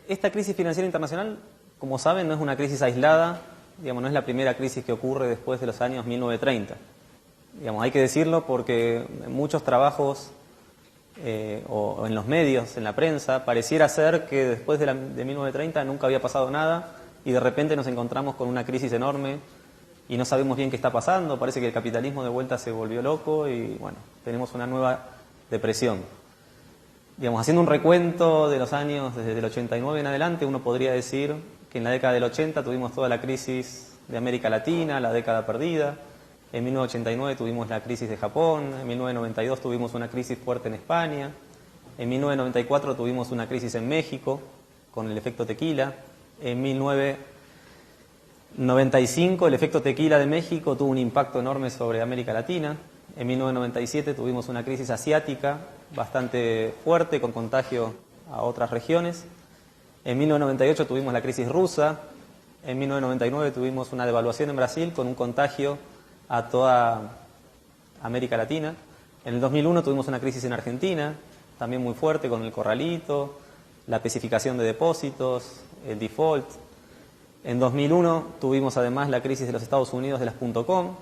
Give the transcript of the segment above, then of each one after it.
esta crisis financiera internacional, como saben, no es una crisis aislada, digamos, no es la primera crisis que ocurre después de los años 1930. Digamos, hay que decirlo porque en muchos trabajos o en los medios, en la prensa, pareciera ser que después de 1930 nunca había pasado nada y de repente nos encontramos con una crisis enorme y no sabemos bien qué está pasando, parece que el capitalismo de vuelta se volvió loco y bueno, tenemos una nueva depresión. Digamos, haciendo un recuento de los años desde el 89 en adelante, uno podría decir que en la década del 80 tuvimos toda la crisis de América Latina, la década perdida. En 1989 tuvimos la crisis de Japón, en 1992 tuvimos una crisis fuerte en España, en 1994 tuvimos una crisis en México con el efecto tequila, en 1995 el efecto tequila de México tuvo un impacto enorme sobre América Latina, en 1997 tuvimos una crisis asiática bastante fuerte con contagio a otras regiones, en 1998 tuvimos la crisis rusa, en 1999 tuvimos una devaluación en Brasil con un contagio a toda América Latina. En el 2001 tuvimos una crisis en Argentina, también muy fuerte con el corralito, la especificación de depósitos, el default. En 2001 tuvimos además la crisis de los Estados Unidos de las .com,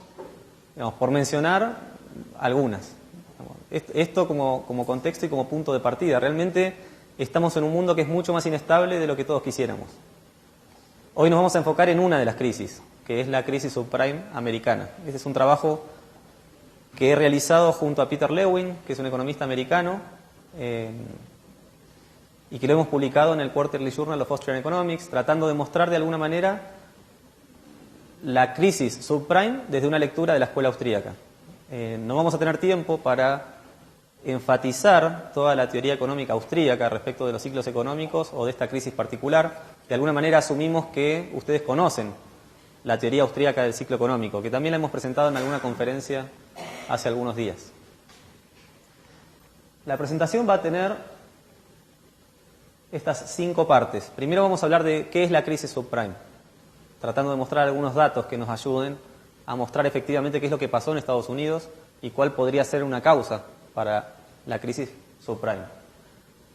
digamos, por mencionar algunas. Esto como contexto y como punto de partida. Realmente estamos en un mundo que es mucho más inestable de lo que todos quisiéramos. Hoy nos vamos a enfocar en una de las crisis, que es la crisis subprime americana. Este es un trabajo que he realizado junto a Peter Lewin, que es un economista americano, y que lo hemos publicado en el Quarterly Journal of Austrian Economics, tratando de mostrar de alguna manera la crisis subprime desde una lectura de la escuela austríaca. No vamos a tener tiempo para enfatizar toda la teoría económica austríaca respecto de los ciclos económicos o de esta crisis particular. De alguna manera asumimos que ustedes conocen la teoría austríaca del ciclo económico, que también la hemos presentado en alguna conferencia hace algunos días. La presentación va a tener estas 5 partes. Primero vamos a hablar de qué es la crisis subprime, tratando de mostrar algunos datos que nos ayuden a mostrar efectivamente qué es lo que pasó en Estados Unidos y cuál podría ser una causa para la crisis subprime.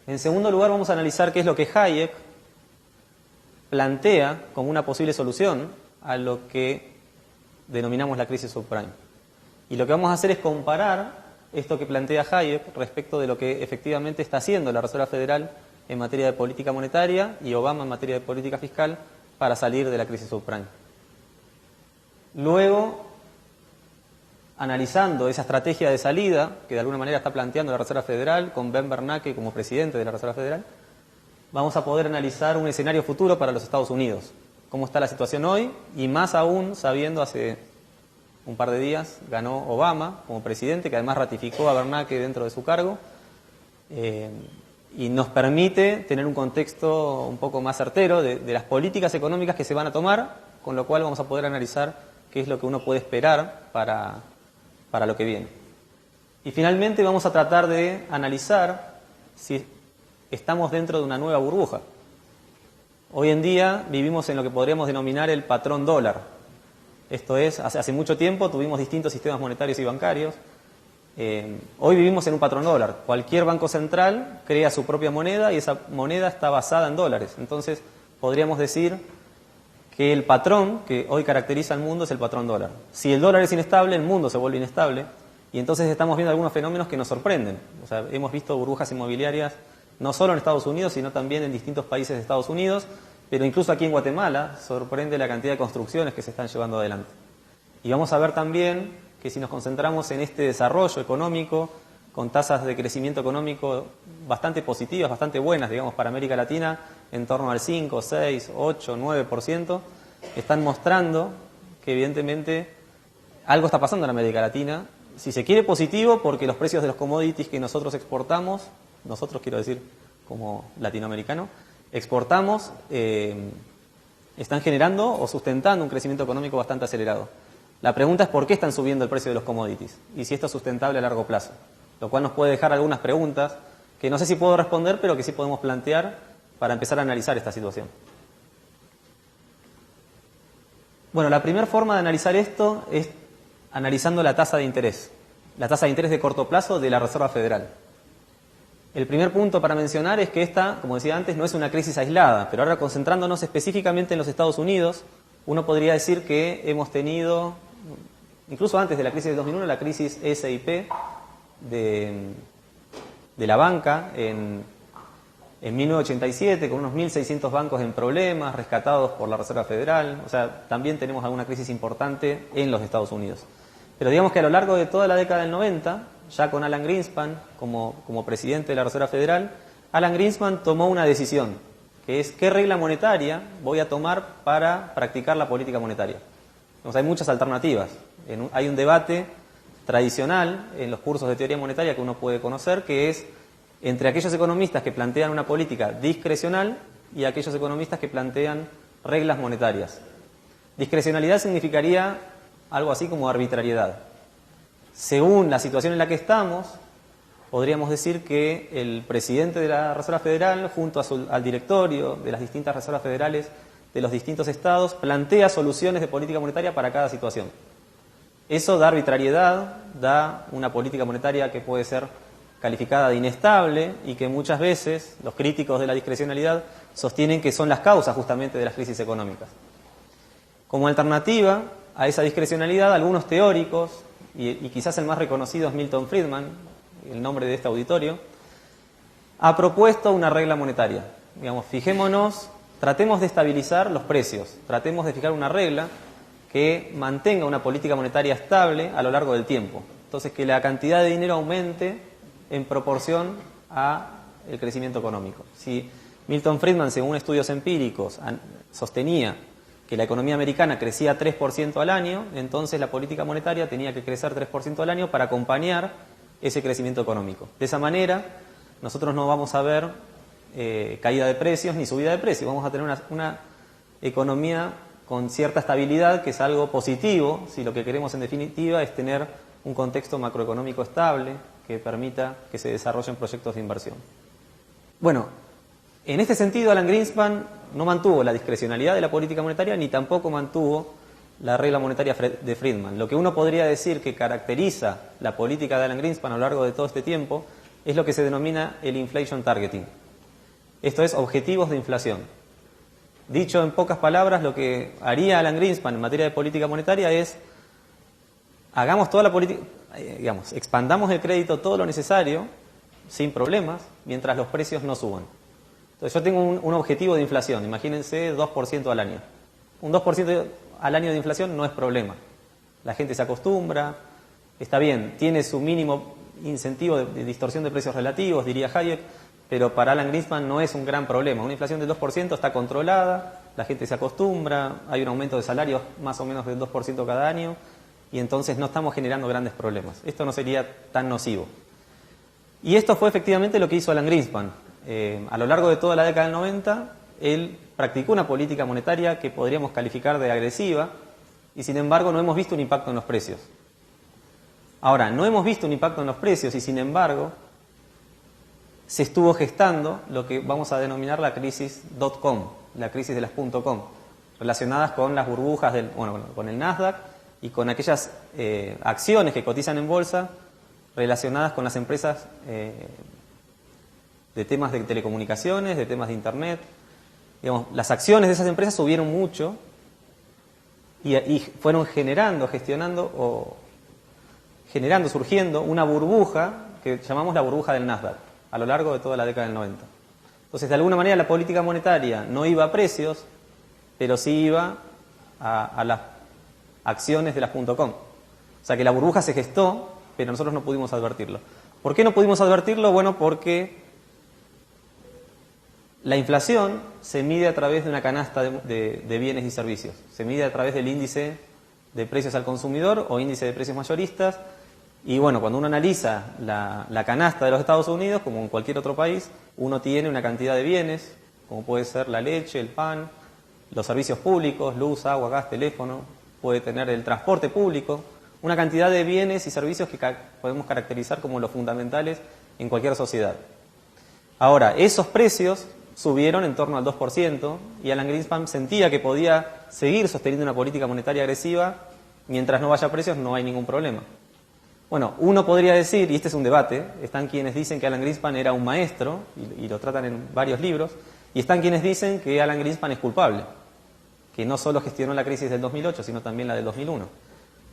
En segundo lugar vamos a analizar qué es lo que Hayek plantea como una posible solución a lo que denominamos la crisis subprime. Y lo que vamos a hacer es comparar esto que plantea Hayek respecto de lo que efectivamente está haciendo la Reserva Federal en materia de política monetaria y Obama en materia de política fiscal para salir de la crisis subprime. Luego, analizando esa estrategia de salida que de alguna manera está planteando la Reserva Federal con Ben Bernanke como presidente de la Reserva Federal, vamos a poder analizar un escenario futuro para los Estados Unidos. Cómo está la situación hoy y más aún sabiendo hace un par de días ganó Obama como presidente, que además ratificó a Bernanke dentro de su cargo y nos permite tener un contexto un poco más certero de las políticas económicas que se van a tomar, con lo cual vamos a poder analizar qué es lo que uno puede esperar para lo que viene. Y finalmente vamos a tratar de analizar si estamos dentro de una nueva burbuja. Hoy en día vivimos en lo que podríamos denominar el patrón dólar. Esto es, hace mucho tiempo tuvimos distintos sistemas monetarios y bancarios. Hoy vivimos en un patrón dólar. Cualquier banco central crea su propia moneda y esa moneda está basada en dólares. Entonces podríamos decir que el patrón que hoy caracteriza al mundo es el patrón dólar. Si el dólar es inestable, el mundo se vuelve inestable y entonces estamos viendo algunos fenómenos que nos sorprenden. O sea, hemos visto burbujas inmobiliarias no solo en Estados Unidos, sino también en distintos países de Estados Unidos, pero incluso aquí en Guatemala sorprende la cantidad de construcciones que se están llevando adelante. Y vamos a ver también que si nos concentramos en este desarrollo económico, con tasas de crecimiento económico bastante positivas, bastante buenas, digamos, para América Latina, en torno al 5, 6, 8, 9%, están mostrando que evidentemente algo está pasando en América Latina, si se quiere positivo, porque los precios de los commodities que nosotros exportamos, nosotros quiero decir como latinoamericano, exportamos, están generando o sustentando un crecimiento económico bastante acelerado. La pregunta es por qué están subiendo el precio de los commodities y si esto es sustentable a largo plazo, lo cual nos puede dejar algunas preguntas que no sé si puedo responder, pero que sí podemos plantear para empezar a analizar esta situación. Bueno, la primera forma de analizar esto es analizando la tasa de interés de corto plazo de la Reserva Federal. El primer punto para mencionar es que esta, como decía antes, no es una crisis aislada, pero ahora concentrándonos específicamente en los Estados Unidos, uno podría decir que hemos tenido, incluso antes de la crisis del 2001, la crisis SIP de la banca en 1987, con unos 1.600 bancos en problemas, rescatados por la Reserva Federal. O sea, también tenemos alguna crisis importante en los Estados Unidos. Pero digamos que a lo largo de toda la década del 90, ya con Alan Greenspan como presidente de la Reserva Federal, Alan Greenspan tomó una decisión, que es qué regla monetaria voy a tomar para practicar la política monetaria. Entonces, hay muchas alternativas. Hay un debate tradicional en los cursos de teoría monetaria que uno puede conocer, que es entre aquellos economistas que plantean una política discrecional y aquellos economistas que plantean reglas monetarias. Discrecionalidad significaría algo así como arbitrariedad. Según la situación en la que estamos, podríamos decir que el presidente de la Reserva Federal, junto al directorio de las distintas reservas federales de los distintos estados, plantea soluciones de política monetaria para cada situación. Eso da arbitrariedad, da una política monetaria que puede ser calificada de inestable y que muchas veces los críticos de la discrecionalidad sostienen que son las causas justamente de las crisis económicas. Como alternativa a esa discrecionalidad, algunos teóricos, y quizás el más reconocido es Milton Friedman, el nombre de este auditorio, ha propuesto una regla monetaria. Digamos, fijémonos, tratemos de estabilizar los precios, tratemos de fijar una regla que mantenga una política monetaria estable a lo largo del tiempo. Entonces, que la cantidad de dinero aumente en proporción al crecimiento económico. Si Milton Friedman, según estudios empíricos, sostenía que la economía americana crecía 3% al año, entonces la política monetaria tenía que crecer 3% al año para acompañar ese crecimiento económico. De esa manera, nosotros no vamos a ver caída de precios ni subida de precios, vamos a tener una economía con cierta estabilidad, que es algo positivo, si lo que queremos en definitiva es tener un contexto macroeconómico estable que permita que se desarrollen proyectos de inversión. Bueno, en este sentido Alan Greenspan no mantuvo la discrecionalidad de la política monetaria ni tampoco mantuvo la regla monetaria de Friedman. Lo que uno podría decir que caracteriza la política de Alan Greenspan a lo largo de todo este tiempo es lo que se denomina el inflation targeting. Esto es objetivos de inflación. Dicho en pocas palabras, lo que haría Alan Greenspan en materia de política monetaria es hagamos toda la política, expandamos el crédito todo lo necesario, sin problemas, mientras los precios no suban. Entonces yo tengo un objetivo de inflación, imagínense 2% al año. Un 2% al año de inflación no es problema. La gente se acostumbra, está bien, tiene su mínimo incentivo de distorsión de precios relativos, diría Hayek, pero para Alan Greenspan no es un gran problema. Una inflación del 2% está controlada, la gente se acostumbra, hay un aumento de salarios más o menos del 2% cada año, y entonces no estamos generando grandes problemas. Esto no sería tan nocivo. Y esto fue efectivamente lo que hizo Alan Greenspan. A lo largo de toda la década del 90, él practicó una política monetaria que podríamos calificar de agresiva, y sin embargo no hemos visto un impacto en los precios. Ahora, no hemos visto un impacto en los precios y sin embargo se estuvo gestando lo que vamos a denominar la crisis .com, la crisis de las .com, relacionadas con las burbujas con el Nasdaq y con aquellas acciones que cotizan en bolsa relacionadas con las empresas de temas de telecomunicaciones, de temas de internet. Digamos, las acciones de esas empresas subieron mucho y fueron surgiendo una burbuja que llamamos la burbuja del Nasdaq a lo largo de toda la década del 90. Entonces, de alguna manera, la política monetaria no iba a precios, pero sí iba a las acciones de las .com. O sea que la burbuja se gestó, pero nosotros no pudimos advertirlo. ¿Por qué no pudimos advertirlo? Bueno, porque la inflación se mide a través de una canasta de bienes y servicios. Se mide a través del índice de precios al consumidor o índice de precios mayoristas. Y bueno, cuando uno analiza la canasta de los Estados Unidos, como en cualquier otro país, uno tiene una cantidad de bienes, como puede ser la leche, el pan, los servicios públicos, luz, agua, gas, teléfono, puede tener el transporte público, una cantidad de bienes y servicios que podemos caracterizar como los fundamentales en cualquier sociedad. Ahora, esos precios subieron en torno al 2% y Alan Greenspan sentía que podía seguir sosteniendo una política monetaria agresiva. Mientras no vaya a precios no hay ningún problema. Bueno, uno podría decir, y este es un debate, están quienes dicen que Alan Greenspan era un maestro, y lo tratan en varios libros, y están quienes dicen que Alan Greenspan es culpable, que no solo gestionó la crisis del 2008, sino también la del 2001.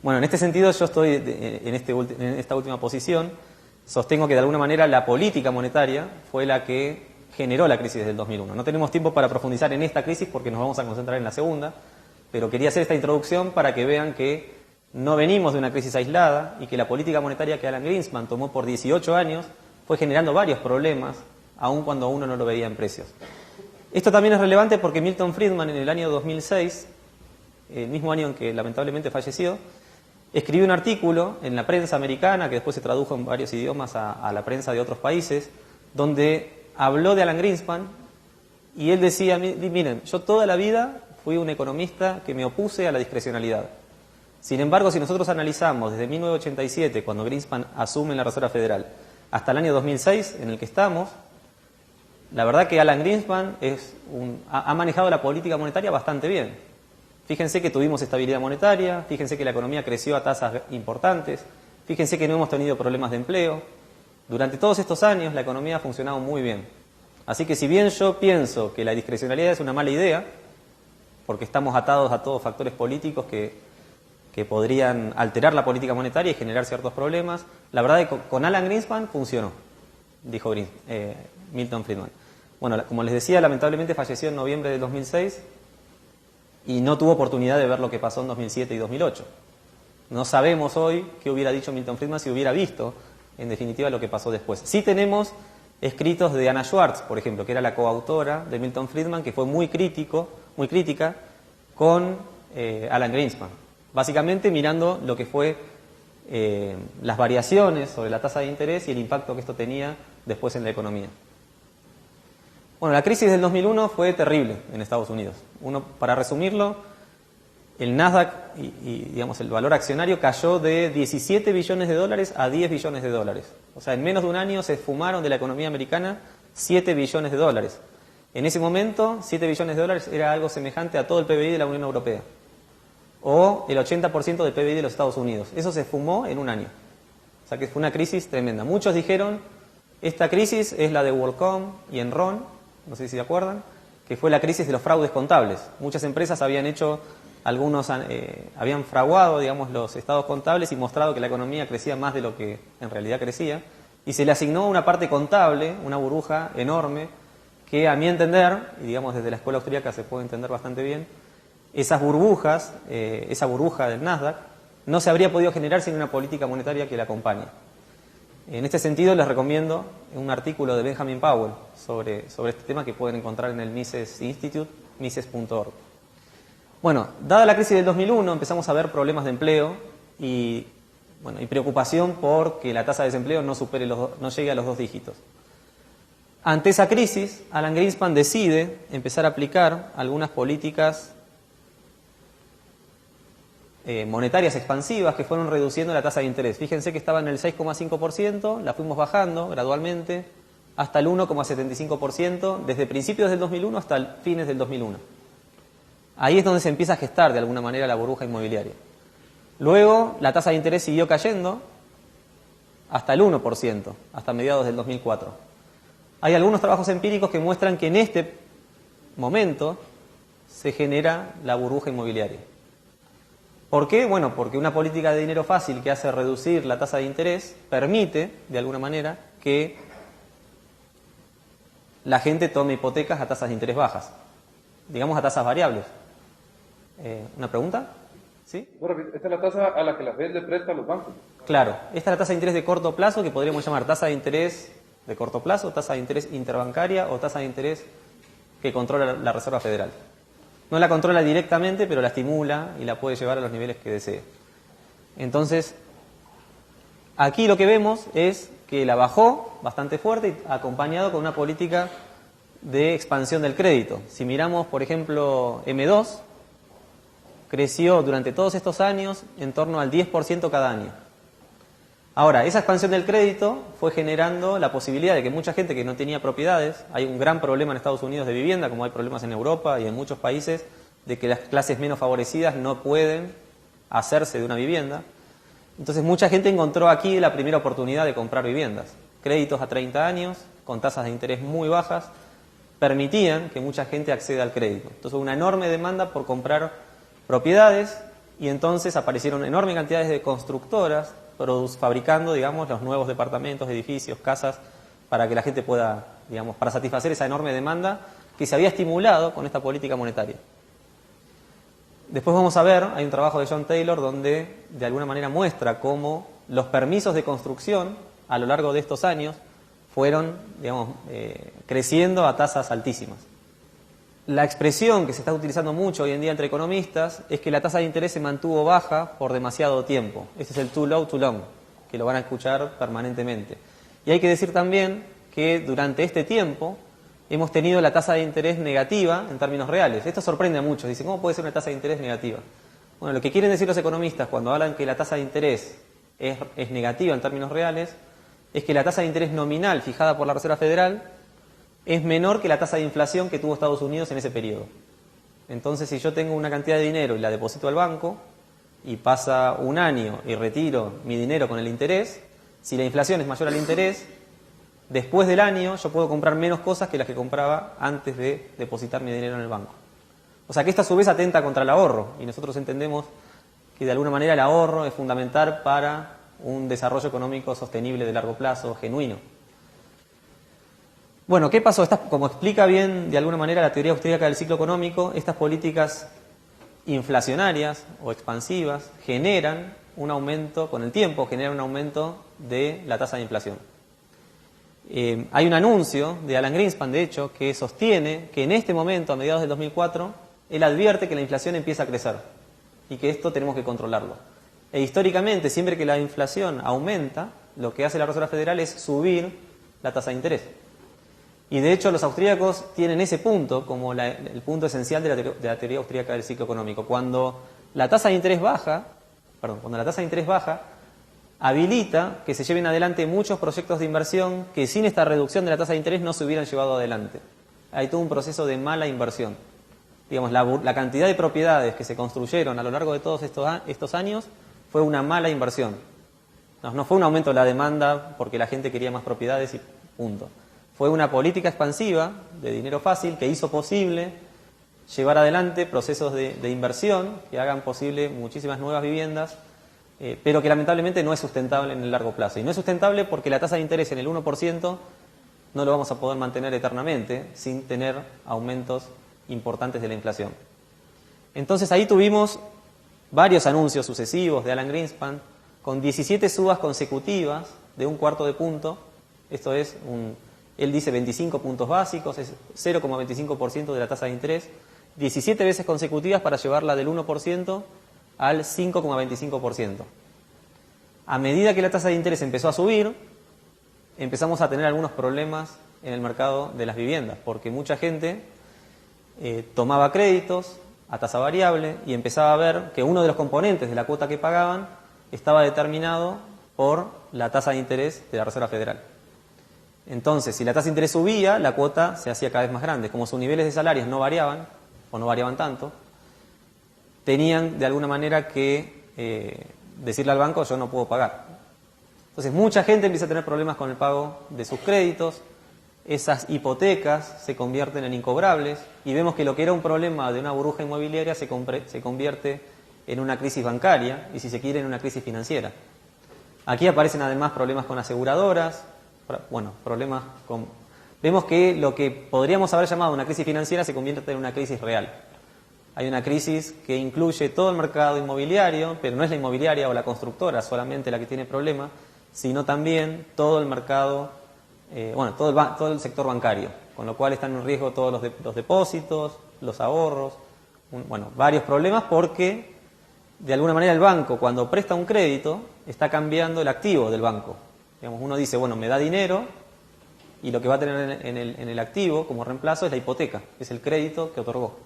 Bueno, en este sentido yo estoy en esta última posición. Sostengo que de alguna manera la política monetaria fue la que generó la crisis del 2001. No tenemos tiempo para profundizar en esta crisis porque nos vamos a concentrar en la segunda, pero quería hacer esta introducción para que vean que no venimos de una crisis aislada y que la política monetaria que Alan Greenspan tomó por 18 años fue generando varios problemas, aun cuando uno no lo veía en precios. Esto también es relevante porque Milton Friedman en el año 2006, el mismo año en que lamentablemente falleció, escribió un artículo en la prensa americana, que después se tradujo en varios idiomas a la prensa de otros países, donde habló de Alan Greenspan y él decía, miren, yo toda la vida fui un economista que me opuse a la discrecionalidad. Sin embargo, si nosotros analizamos desde 1987, cuando Greenspan asume en la Reserva Federal, hasta el año 2006, en el que estamos, la verdad que Alan Greenspan ha manejado la política monetaria bastante bien. Fíjense que tuvimos estabilidad monetaria, fíjense que la economía creció a tasas importantes, fíjense que no hemos tenido problemas de empleo. Durante todos estos años la economía ha funcionado muy bien. Así que si bien yo pienso que la discrecionalidad es una mala idea, porque estamos atados a todos factores políticos que podrían alterar la política monetaria y generar ciertos problemas, la verdad es que con Alan Greenspan funcionó, dijo Milton Friedman. Bueno, como les decía, lamentablemente falleció en noviembre del 2006 y no tuvo oportunidad de ver lo que pasó en 2007 y 2008. No sabemos hoy qué hubiera dicho Milton Friedman si hubiera visto, en definitiva, lo que pasó después. Sí tenemos escritos de Anna Schwartz, por ejemplo, que era la coautora de Milton Friedman, que fue muy crítica con Alan Greenspan. Básicamente mirando lo que fue las variaciones sobre la tasa de interés y el impacto que esto tenía después en la economía. Bueno, la crisis del 2001 fue terrible en Estados Unidos. Para resumirlo, el Nasdaq y digamos, el valor accionario cayó de 17 billones de dólares a 10 billones de dólares. O sea, en menos de un año se esfumaron de la economía americana 7 billones de dólares. En ese momento, 7 billones de dólares era algo semejante a todo el PBI de la Unión Europea, o el 80% del PBI de los Estados Unidos. Eso se esfumó en un año. O sea que fue una crisis tremenda. Muchos dijeron, esta crisis es la de WorldCom y Enron, no sé si se acuerdan, que fue la crisis de los fraudes contables. Muchas empresas habían fraguado, digamos, los estados contables y mostrado que la economía crecía más de lo que en realidad crecía, y se le asignó una parte contable, una burbuja enorme, que a mi entender, y digamos desde la escuela austríaca se puede entender bastante bien, esas burbujas, esa burbuja del Nasdaq, no se habría podido generar sin una política monetaria que la acompañe. En este sentido les recomiendo un artículo de Benjamin Powell sobre este tema que pueden encontrar en el Mises Institute, mises.org. Bueno, dada la crisis del 2001 empezamos a ver problemas de empleo y preocupación por que la tasa de desempleo no llegue a los 2 dígitos. Ante esa crisis, Alan Greenspan decide empezar a aplicar algunas políticas monetarias expansivas que fueron reduciendo la tasa de interés. Fíjense que estaba en el 6,5%, la fuimos bajando gradualmente hasta el 1,75% desde principios del 2001 hasta fines del 2001. Ahí es donde se empieza a gestar de alguna manera la burbuja inmobiliaria. Luego la tasa de interés siguió cayendo hasta el 1%, hasta mediados del 2004. Hay algunos trabajos empíricos que muestran que en este momento se genera la burbuja inmobiliaria. ¿Por qué? Bueno, porque una política de dinero fácil que hace reducir la tasa de interés permite, de alguna manera, que la gente tome hipotecas a tasas de interés bajas, digamos a tasas variables. ¿Una pregunta? ¿Sí? Bueno, esta es la tasa a la que la Fed le presta a los bancos. Claro, esta es la tasa de interés de corto plazo, que podríamos llamar tasa de interés de corto plazo, tasa de interés interbancaria o tasa de interés que controla la Reserva Federal. No la controla directamente, pero la estimula y la puede llevar a los niveles que desee. Entonces, aquí lo que vemos es que la bajó bastante fuerte y acompañado con una política de expansión del crédito. Si miramos, por ejemplo, M2, creció durante todos estos años en torno al 10% cada año. Ahora, esa expansión del crédito fue generando la posibilidad de que mucha gente que no tenía propiedades, hay un gran problema en Estados Unidos de vivienda, como hay problemas en Europa y en muchos países, de que las clases menos favorecidas no pueden hacerse de una vivienda. Entonces mucha gente encontró aquí la primera oportunidad de comprar viviendas. Créditos a 30 años, con tasas de interés muy bajas, permitían que mucha gente acceda al crédito. Entonces hubo una enorme demanda por comprar propiedades y entonces aparecieron enormes cantidades de constructoras fabricando, digamos, los nuevos departamentos, edificios, casas, para que la gente pueda, digamos, para satisfacer esa enorme demanda que se había estimulado con esta política monetaria. Después vamos a ver, hay un trabajo de John Taylor donde de alguna manera muestra cómo los permisos de construcción a lo largo de estos años fueron, digamos, creciendo a tasas altísimas. La expresión que se está utilizando mucho hoy en día entre economistas es que la tasa de interés se mantuvo baja por demasiado tiempo. Este es el too low, too long, que lo van a escuchar permanentemente. Y hay que decir también que durante este tiempo hemos tenido la tasa de interés negativa en términos reales. Esto sorprende a muchos. Dicen, ¿cómo puede ser una tasa de interés negativa? Bueno, lo que quieren decir los economistas cuando hablan que la tasa de interés es negativa en términos reales es que la tasa de interés nominal fijada por la Reserva Federal es menor que la tasa de inflación que tuvo Estados Unidos en ese periodo. Entonces, si yo tengo una cantidad de dinero y la deposito al banco y pasa un año y retiro mi dinero con el interés, si la inflación es mayor al interés, después del año yo puedo comprar menos cosas que las que compraba antes de depositar mi dinero en el banco. O sea que esto a su vez atenta contra el ahorro y nosotros entendemos que de alguna manera el ahorro es fundamental para un desarrollo económico sostenible de largo plazo, genuino. Bueno, ¿qué pasó? Como explica bien de alguna manera la teoría austríaca del ciclo económico, estas políticas inflacionarias o expansivas generan un aumento, con el tiempo generan un aumento de la tasa de inflación. Hay un anuncio de Alan Greenspan, de hecho, que sostiene que en este momento, a mediados del 2004, él advierte que la inflación empieza a crecer y que esto tenemos que controlarlo. E históricamente, siempre que la inflación aumenta, lo que hace la Reserva Federal es subir la tasa de interés. Y de hecho los austríacos tienen ese punto como el punto esencial de la teoría austríaca del ciclo económico. Cuando la tasa de interés baja, habilita que se lleven adelante muchos proyectos de inversión que sin esta reducción de la tasa de interés no se hubieran llevado adelante. Hay todo un proceso de mala inversión. Digamos, la cantidad de propiedades que se construyeron a lo largo de todos estos años fue una mala inversión. No fue un aumento de la demanda porque la gente quería más propiedades y punto. Fue una política expansiva de dinero fácil que hizo posible llevar adelante procesos de inversión que hagan posible muchísimas nuevas viviendas, pero que lamentablemente no es sustentable en el largo plazo. Y no es sustentable porque la tasa de interés en el 1% no lo vamos a poder mantener eternamente sin tener aumentos importantes de la inflación. Entonces ahí tuvimos varios anuncios sucesivos de Alan Greenspan con 17 subas consecutivas de 1/4 de punto. Esto es, él dice 25 puntos básicos, es 0,25% de la tasa de interés, 17 veces consecutivas para llevarla del 1% al 5,25%. A medida que la tasa de interés empezó a subir, empezamos a tener algunos problemas en el mercado de las viviendas, porque mucha gente tomaba créditos a tasa variable y empezaba a ver que uno de los componentes de la cuota que pagaban estaba determinado por la tasa de interés de la Reserva Federal. Entonces, si la tasa de interés subía, la cuota se hacía cada vez más grande. Como sus niveles de salarios no variaban, o no variaban tanto, tenían de alguna manera que decirle al banco, yo no puedo pagar. Entonces, mucha gente empieza a tener problemas con el pago de sus créditos, esas hipotecas se convierten en incobrables, y vemos que lo que era un problema de una burbuja inmobiliaria se convierte en una crisis bancaria, y si se quiere, en una crisis financiera. Aquí aparecen además problemas con aseguradoras, vemos que lo que podríamos haber llamado una crisis financiera se convierte en una crisis real. Hay una crisis que incluye todo el mercado inmobiliario, pero no es la inmobiliaria o la constructora solamente la que tiene problemas, sino también todo el mercado, todo el sector bancario, con lo cual están en riesgo todos los depósitos, los ahorros, varios problemas porque de alguna manera el banco cuando presta un crédito está cambiando el activo del banco. Digamos, uno dice, me da dinero y lo que va a tener en el activo como reemplazo es la hipoteca, es el crédito que otorgó.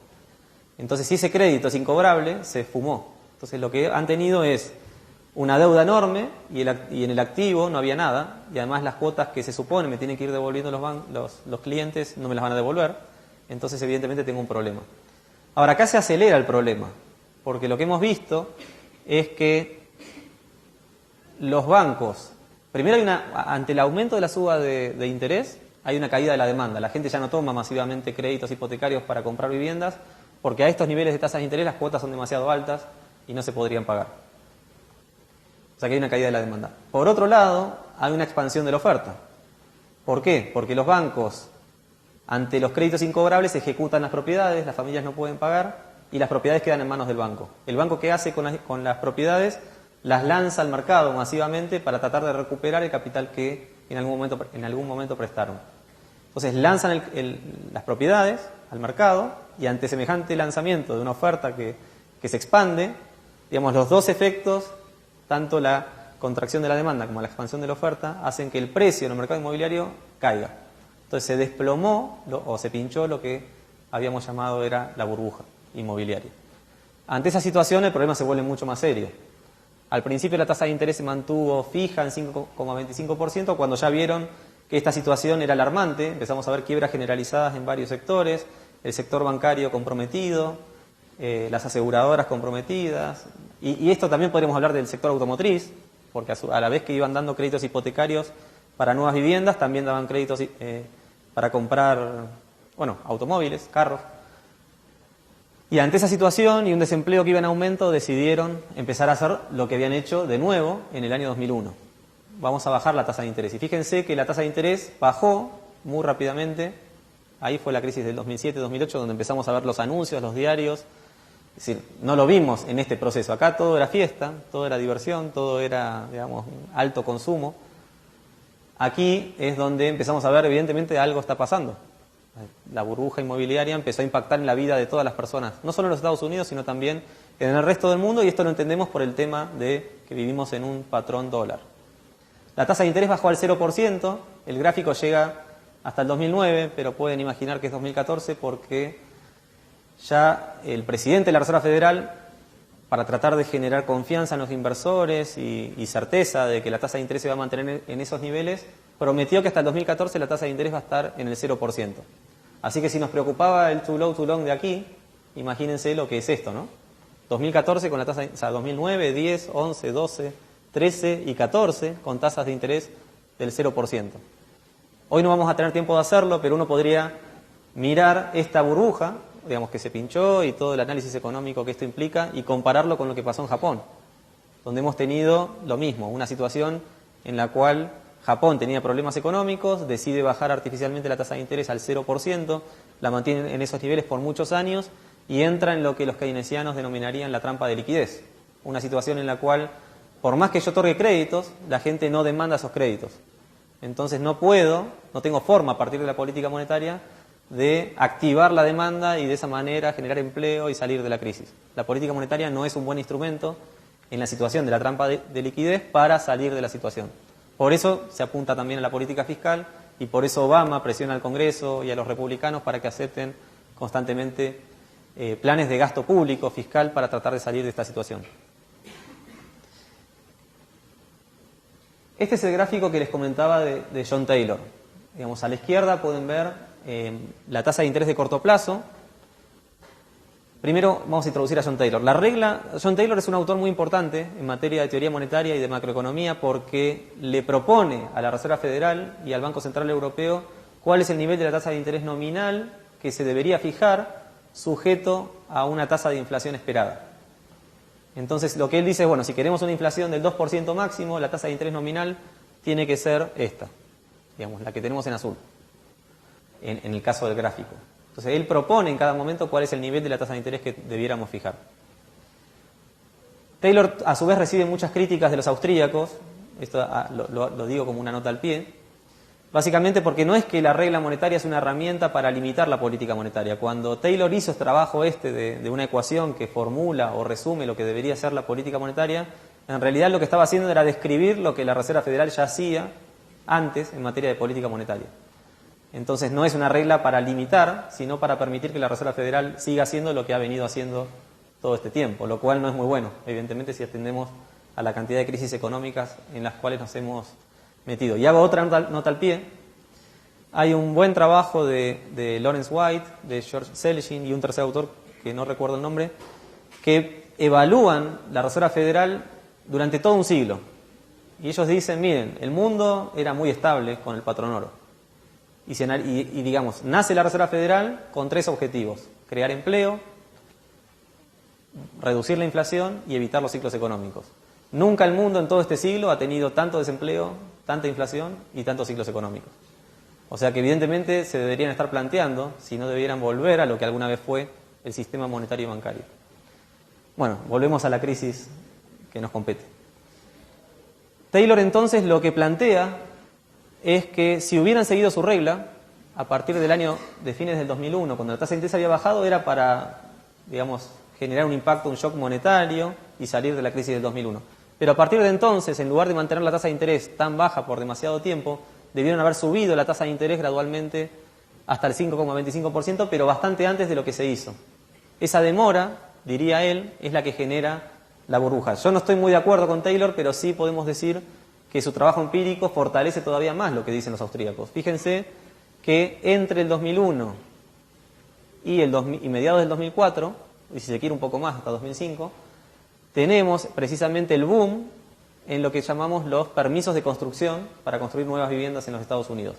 Entonces, si ese crédito es incobrable, se esfumó. Entonces, lo que han tenido es una deuda enorme y en el activo no había nada, y además las cuotas que se supone me tienen que ir devolviendo los clientes no me las van a devolver, entonces evidentemente tengo un problema. Ahora, acá se acelera el problema, porque lo que hemos visto es que los bancos, primero ante el aumento de la suba de interés, hay una caída de la demanda. La gente ya no toma masivamente créditos hipotecarios para comprar viviendas porque a estos niveles de tasas de interés las cuotas son demasiado altas y no se podrían pagar. O sea que hay una caída de la demanda. Por otro lado, hay una expansión de la oferta. ¿Por qué? Porque los bancos, ante los créditos incobrables, ejecutan las propiedades, las familias no pueden pagar y las propiedades quedan en manos del banco. El banco, ¿qué hace con las propiedades? Las lanza al mercado masivamente para tratar de recuperar el capital que en algún momento prestaron. Entonces lanzan las propiedades al mercado y ante semejante lanzamiento de una oferta que se expande, digamos, los dos efectos, tanto la contracción de la demanda como la expansión de la oferta, hacen que el precio en el mercado inmobiliario caiga. Entonces se desplomó o se pinchó lo que habíamos llamado era la burbuja inmobiliaria. Ante esa situación el problema se vuelve mucho más serio. Al principio la tasa de interés se mantuvo fija en 5,25%, cuando ya vieron que esta situación era alarmante, empezamos a ver quiebras generalizadas en varios sectores, el sector bancario comprometido, las aseguradoras comprometidas, y esto también podríamos hablar del sector automotriz, porque a la vez que iban dando créditos hipotecarios para nuevas viviendas, también daban créditos para comprar, automóviles, carros. Y ante esa situación y un desempleo que iba en aumento, decidieron empezar a hacer lo que habían hecho de nuevo en el año 2001. Vamos a bajar la tasa de interés. Y fíjense que la tasa de interés bajó muy rápidamente. Ahí fue la crisis del 2007-2008, donde empezamos a ver los anuncios, los diarios. Es decir, no lo vimos en este proceso. Acá todo era fiesta, todo era diversión, todo era, digamos, alto consumo. Aquí es donde empezamos a ver, evidentemente, algo está pasando. La burbuja inmobiliaria empezó a impactar en la vida de todas las personas, no solo en los Estados Unidos, sino también en el resto del mundo, y esto lo entendemos por el tema de que vivimos en un patrón dólar. La tasa de interés bajó al 0%, el gráfico llega hasta el 2009, pero pueden imaginar que es 2014 porque ya el presidente de la Reserva Federal, para tratar de generar confianza en los inversores y certeza de que la tasa de interés se va a mantener en esos niveles, prometió que hasta el 2014 la tasa de interés va a estar en el 0%. Así que si nos preocupaba el too low, too long de aquí, imagínense lo que es esto, ¿no? 2014 con la tasa, o sea, 2009, 10, 11, 12, 13 y 14 con tasas de interés del 0%. Hoy no vamos a tener tiempo de hacerlo, pero uno podría mirar esta burbuja, digamos, que se pinchó y todo el análisis económico que esto implica y compararlo con lo que pasó en Japón, donde hemos tenido lo mismo, una situación en la cual Japón tenía problemas económicos, decide bajar artificialmente la tasa de interés al 0%, la mantiene en esos niveles por muchos años y entra en lo que los keynesianos denominarían la trampa de liquidez. Una situación en la cual, por más que yo otorgue créditos, la gente no demanda esos créditos. Entonces no tengo forma a partir de la política monetaria de activar la demanda y de esa manera generar empleo y salir de la crisis. La política monetaria no es un buen instrumento en la situación de la trampa de liquidez para salir de la situación. Por eso se apunta también a la política fiscal y por eso Obama presiona al Congreso y a los republicanos para que acepten constantemente planes de gasto público, fiscal, para tratar de salir de esta situación. Este es el gráfico que les comentaba de John Taylor. Digamos, a la izquierda pueden ver la tasa de interés de corto plazo. Primero vamos a introducir a John Taylor. John Taylor es un autor muy importante en materia de teoría monetaria y de macroeconomía porque le propone a la Reserva Federal y al Banco Central Europeo cuál es el nivel de la tasa de interés nominal que se debería fijar sujeto a una tasa de inflación esperada. Entonces lo que él dice es, bueno, si queremos una inflación del 2% máximo, la tasa de interés nominal tiene que ser esta, digamos, la que tenemos en azul, en el caso del gráfico. Entonces él propone en cada momento cuál es el nivel de la tasa de interés que debiéramos fijar. Taylor a su vez recibe muchas críticas de los austríacos, esto lo digo como una nota al pie, básicamente porque no es que la regla monetaria es una herramienta para limitar la política monetaria. Cuando Taylor hizo este trabajo de una ecuación que formula o resume lo que debería ser la política monetaria, en realidad lo que estaba haciendo era describir lo que la Reserva Federal ya hacía antes en materia de política monetaria. Entonces no es una regla para limitar, sino para permitir que la Reserva Federal siga haciendo lo que ha venido haciendo todo este tiempo, lo cual no es muy bueno, evidentemente, si atendemos a la cantidad de crisis económicas en las cuales nos hemos metido. Y hago otra nota al pie. Hay un buen trabajo de Lawrence White, de George Selgin y un tercer autor que no recuerdo el nombre, que evalúan la Reserva Federal durante todo un siglo. Y ellos dicen, miren, el mundo era muy estable con el patrón oro. Y digamos, nace la Reserva Federal con 3 objetivos: crear empleo, reducir la inflación y evitar los ciclos económicos. Nunca el mundo en todo este siglo ha tenido tanto desempleo, tanta inflación y tantos ciclos económicos. O sea que evidentemente se deberían estar planteando si no debieran volver a lo que alguna vez fue el sistema monetario y bancario. Bueno, volvemos a la crisis que nos compete. Taylor entonces lo que plantea es que si hubieran seguido su regla, a partir del año de fines del 2001, cuando la tasa de interés había bajado, era para, digamos, generar un impacto, un shock monetario y salir de la crisis del 2001. Pero a partir de entonces, en lugar de mantener la tasa de interés tan baja por demasiado tiempo, debieron haber subido la tasa de interés gradualmente hasta el 5,25%, pero bastante antes de lo que se hizo. Esa demora, diría él, es la que genera la burbuja. Yo no estoy muy de acuerdo con Taylor, pero sí podemos decir que su trabajo empírico fortalece todavía más lo que dicen los austríacos. Fíjense que entre el 2001 y mediados del 2004, y si se quiere un poco más, hasta 2005, tenemos precisamente el boom en lo que llamamos los permisos de construcción para construir nuevas viviendas en los Estados Unidos.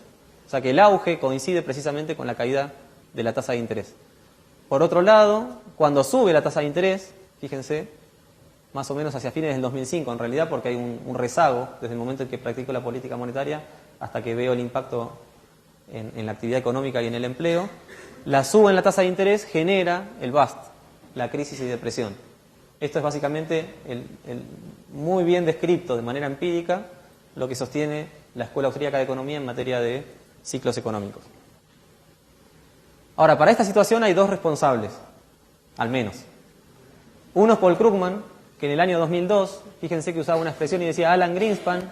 O sea que el auge coincide precisamente con la caída de la tasa de interés. Por otro lado, cuando sube la tasa de interés, fíjense, más o menos hacia fines del 2005 en realidad, porque hay un rezago desde el momento en que practico la política monetaria hasta que veo el impacto en la actividad económica y en el empleo, la suba en la tasa de interés genera el bust, la crisis y depresión. Esto es básicamente muy bien descrito de manera empírica lo que sostiene la Escuela Austríaca de Economía en materia de ciclos económicos. Ahora, para esta situación hay 2 responsables, al menos. Uno es Paul Krugman, que en el año 2002, fíjense que usaba una expresión y decía: Alan Greenspan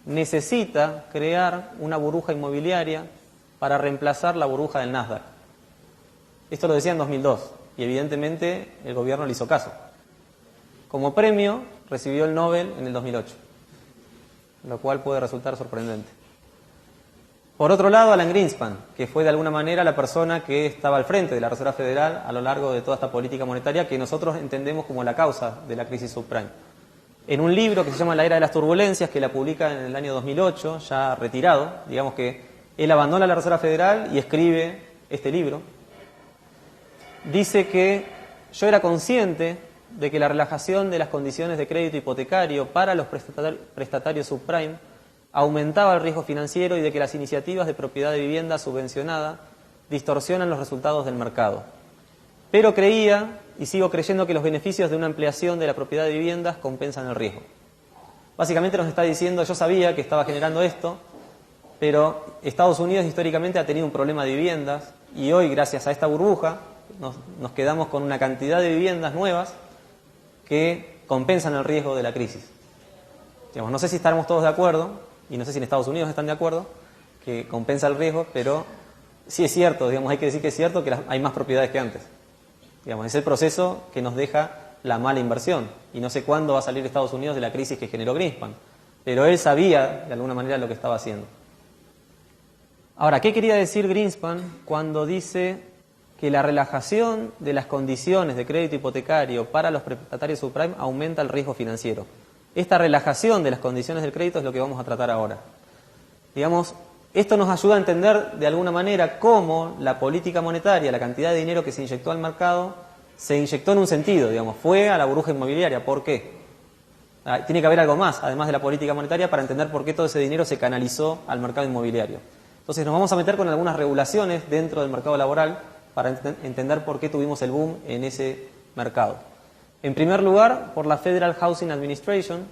necesita crear una burbuja inmobiliaria para reemplazar la burbuja del Nasdaq. Esto lo decía en 2002 y evidentemente el gobierno le hizo caso. Como premio recibió el Nobel en el 2008, lo cual puede resultar sorprendente. Por otro lado, Alan Greenspan, que fue de alguna manera la persona que estaba al frente de la Reserva Federal a lo largo de toda esta política monetaria que nosotros entendemos como la causa de la crisis subprime. En un libro que se llama La Era de las Turbulencias, que la publica en el año 2008, ya retirado, digamos que él abandona la Reserva Federal y escribe este libro, dice que yo era consciente de que la relajación de las condiciones de crédito hipotecario para los prestatarios subprime aumentaba el riesgo financiero y de que las iniciativas de propiedad de vivienda subvencionada distorsionan los resultados del mercado. Pero creía, y sigo creyendo, que los beneficios de una ampliación de la propiedad de viviendas compensan el riesgo. Básicamente nos está diciendo, yo sabía que estaba generando esto, pero Estados Unidos históricamente ha tenido un problema de viviendas y hoy, gracias a esta burbuja, nos quedamos con una cantidad de viviendas nuevas que compensan el riesgo de la crisis. Digamos, no sé si estaremos todos de acuerdo, y no sé si en Estados Unidos están de acuerdo, que compensa el riesgo, pero sí es cierto, digamos, hay que decir que es cierto que hay más propiedades que antes. Digamos, es el proceso que nos deja la mala inversión. Y no sé cuándo va a salir Estados Unidos de la crisis que generó Greenspan. Pero él sabía, de alguna manera, lo que estaba haciendo. Ahora, ¿qué quería decir Greenspan cuando dice que la relajación de las condiciones de crédito hipotecario para los prestatarios subprime aumenta el riesgo financiero? Esta relajación de las condiciones del crédito es lo que vamos a tratar ahora. Digamos, esto nos ayuda a entender de alguna manera cómo la política monetaria, la cantidad de dinero que se inyectó al mercado, se inyectó en un sentido, digamos, fue a la burbuja inmobiliaria. ¿Por qué? Tiene que haber algo más, además de la política monetaria, para entender por qué todo ese dinero se canalizó al mercado inmobiliario. Entonces nos vamos a meter con algunas regulaciones dentro del mercado laboral para entender por qué tuvimos el boom en ese mercado. En primer lugar, por la Federal Housing Administration.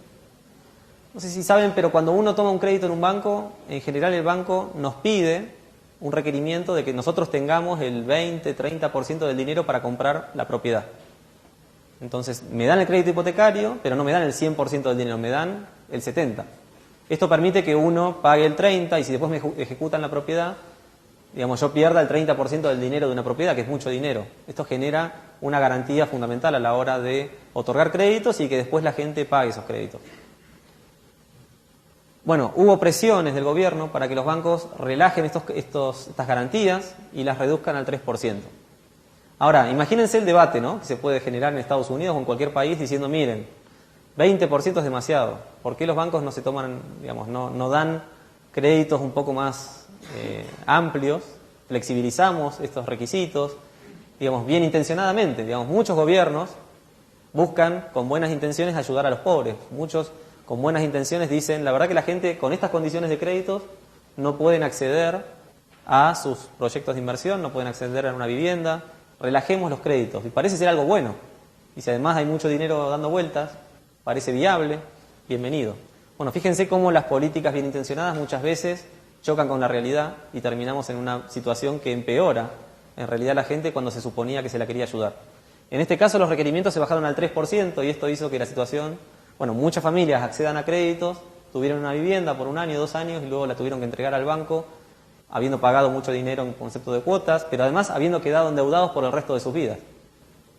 No sé si saben, pero cuando uno toma un crédito en un banco, en general el banco nos pide un requerimiento de que nosotros tengamos el 20-30% del dinero para comprar la propiedad. Entonces, me dan el crédito hipotecario, pero no me dan el 100% del dinero, me dan el 70%. Esto permite que uno pague el 30% y si después me ejecutan la propiedad, digamos, yo pierda el 30% del dinero de una propiedad, que es mucho dinero. Esto genera una garantía fundamental a la hora de otorgar créditos y que después la gente pague esos créditos. Bueno, hubo presiones del gobierno para que los bancos relajen estas garantías y las reduzcan al 3%. Ahora, imagínense el debate, ¿no?, que se puede generar en Estados Unidos o en cualquier país diciendo, miren, 20% es demasiado. ¿Por qué los bancos no se toman, digamos, no dan créditos un poco más amplios? Flexibilizamos estos requisitos, digamos, bien intencionadamente. Digamos, muchos gobiernos buscan con buenas intenciones ayudar a los pobres. Muchos con buenas intenciones dicen, la verdad que la gente con estas condiciones de créditos no pueden acceder a sus proyectos de inversión, no pueden acceder a una vivienda, relajemos los créditos. Y parece ser algo bueno. Y si además hay mucho dinero dando vueltas, parece viable, bienvenido. Bueno, fíjense cómo las políticas bien intencionadas muchas veces chocan con la realidad y terminamos en una situación que empeora en realidad la gente cuando se suponía que se la quería ayudar. En este caso los requerimientos se bajaron al 3% y esto hizo que la situación, bueno, muchas familias accedan a créditos, tuvieron una vivienda por 1 año, 2 años y luego la tuvieron que entregar al banco, habiendo pagado mucho dinero en concepto de cuotas, pero además habiendo quedado endeudados por el resto de sus vidas.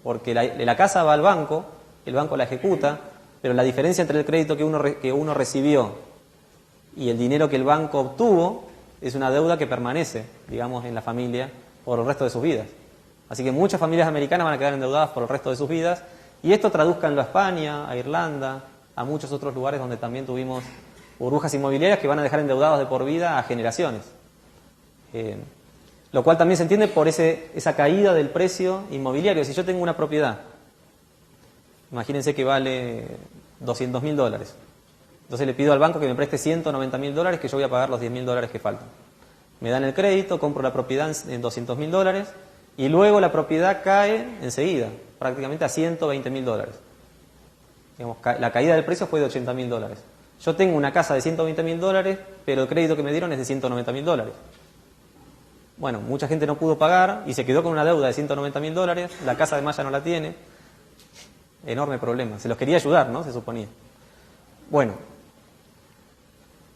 Porque la casa va al banco, el banco la ejecuta, pero la diferencia entre el crédito que uno recibió y el dinero que el banco obtuvo es una deuda que permanece, digamos, en la familia por el resto de sus vidas. Así que muchas familias americanas van a quedar endeudadas por el resto de sus vidas y esto traduzcanlo a España, a Irlanda, a muchos otros lugares donde también tuvimos burbujas inmobiliarias que van a dejar endeudados de por vida a generaciones. Lo cual también se entiende por esa caída del precio inmobiliario. Si yo tengo una propiedad, imagínense que vale $200.000, entonces le pido al banco que me preste $190.000 que yo voy a pagar los $10.000 que faltan. Me dan el crédito, compro la propiedad en $200.000 y luego la propiedad cae enseguida, prácticamente a $120.000. Digamos, la caída del precio fue de $80.000. Yo tengo una casa de $120.000, pero el crédito que me dieron es de $190.000. Bueno, mucha gente no pudo pagar y se quedó con una deuda de $190.000, la casa además ya no la tiene. Enorme problema. Se los quería ayudar, ¿no? Se suponía. Bueno,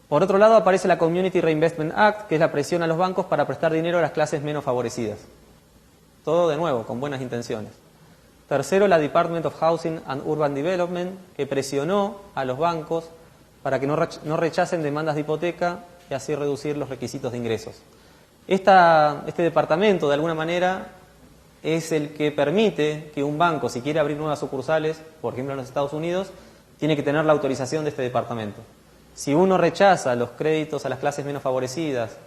por otro lado aparece la Community Reinvestment Act, que es la presión a los bancos para prestar dinero a las clases menos favorecidas. Todo de nuevo, con buenas intenciones. Tercero, la Department of Housing and Urban Development, que presionó a los bancos para que no rechacen demandas de hipoteca y así reducir los requisitos de ingresos. Este departamento, de alguna manera, es el que permite que un banco, si quiere abrir nuevas sucursales, por ejemplo en los Estados Unidos, tiene que tener la autorización de este departamento. Si uno rechaza los créditos a las clases menos favorecidas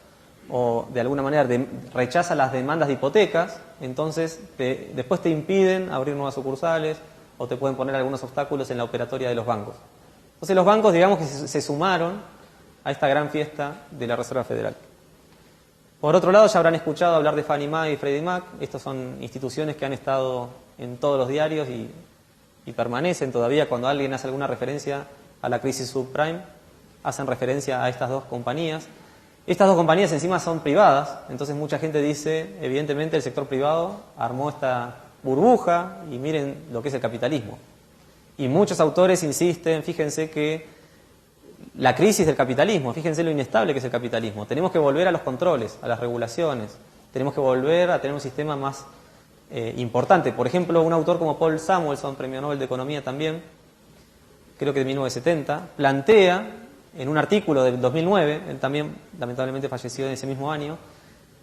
o de alguna manera rechaza las demandas de hipotecas, entonces después te impiden abrir nuevas sucursales o te pueden poner algunos obstáculos en la operatoria de los bancos. Entonces los bancos, digamos que se sumaron a esta gran fiesta de la Reserva Federal. Por otro lado, ya habrán escuchado hablar de Fannie Mae y Freddie Mac. Estas son instituciones que han estado en todos los diarios y permanecen todavía. Cuando alguien hace alguna referencia a la crisis subprime, hacen referencia a estas dos compañías. Estas dos compañías encima son privadas, entonces mucha gente dice, evidentemente el sector privado armó esta burbuja y miren lo que es el capitalismo. Y muchos autores insisten, fíjense que la crisis del capitalismo, fíjense lo inestable que es el capitalismo. Tenemos que volver a los controles, a las regulaciones. Tenemos que volver a tener un sistema más importante. Por ejemplo, un autor como Paul Samuelson, premio Nobel de Economía también, creo que de 1970, plantea en un artículo del 2009, él también lamentablemente falleció en ese mismo año,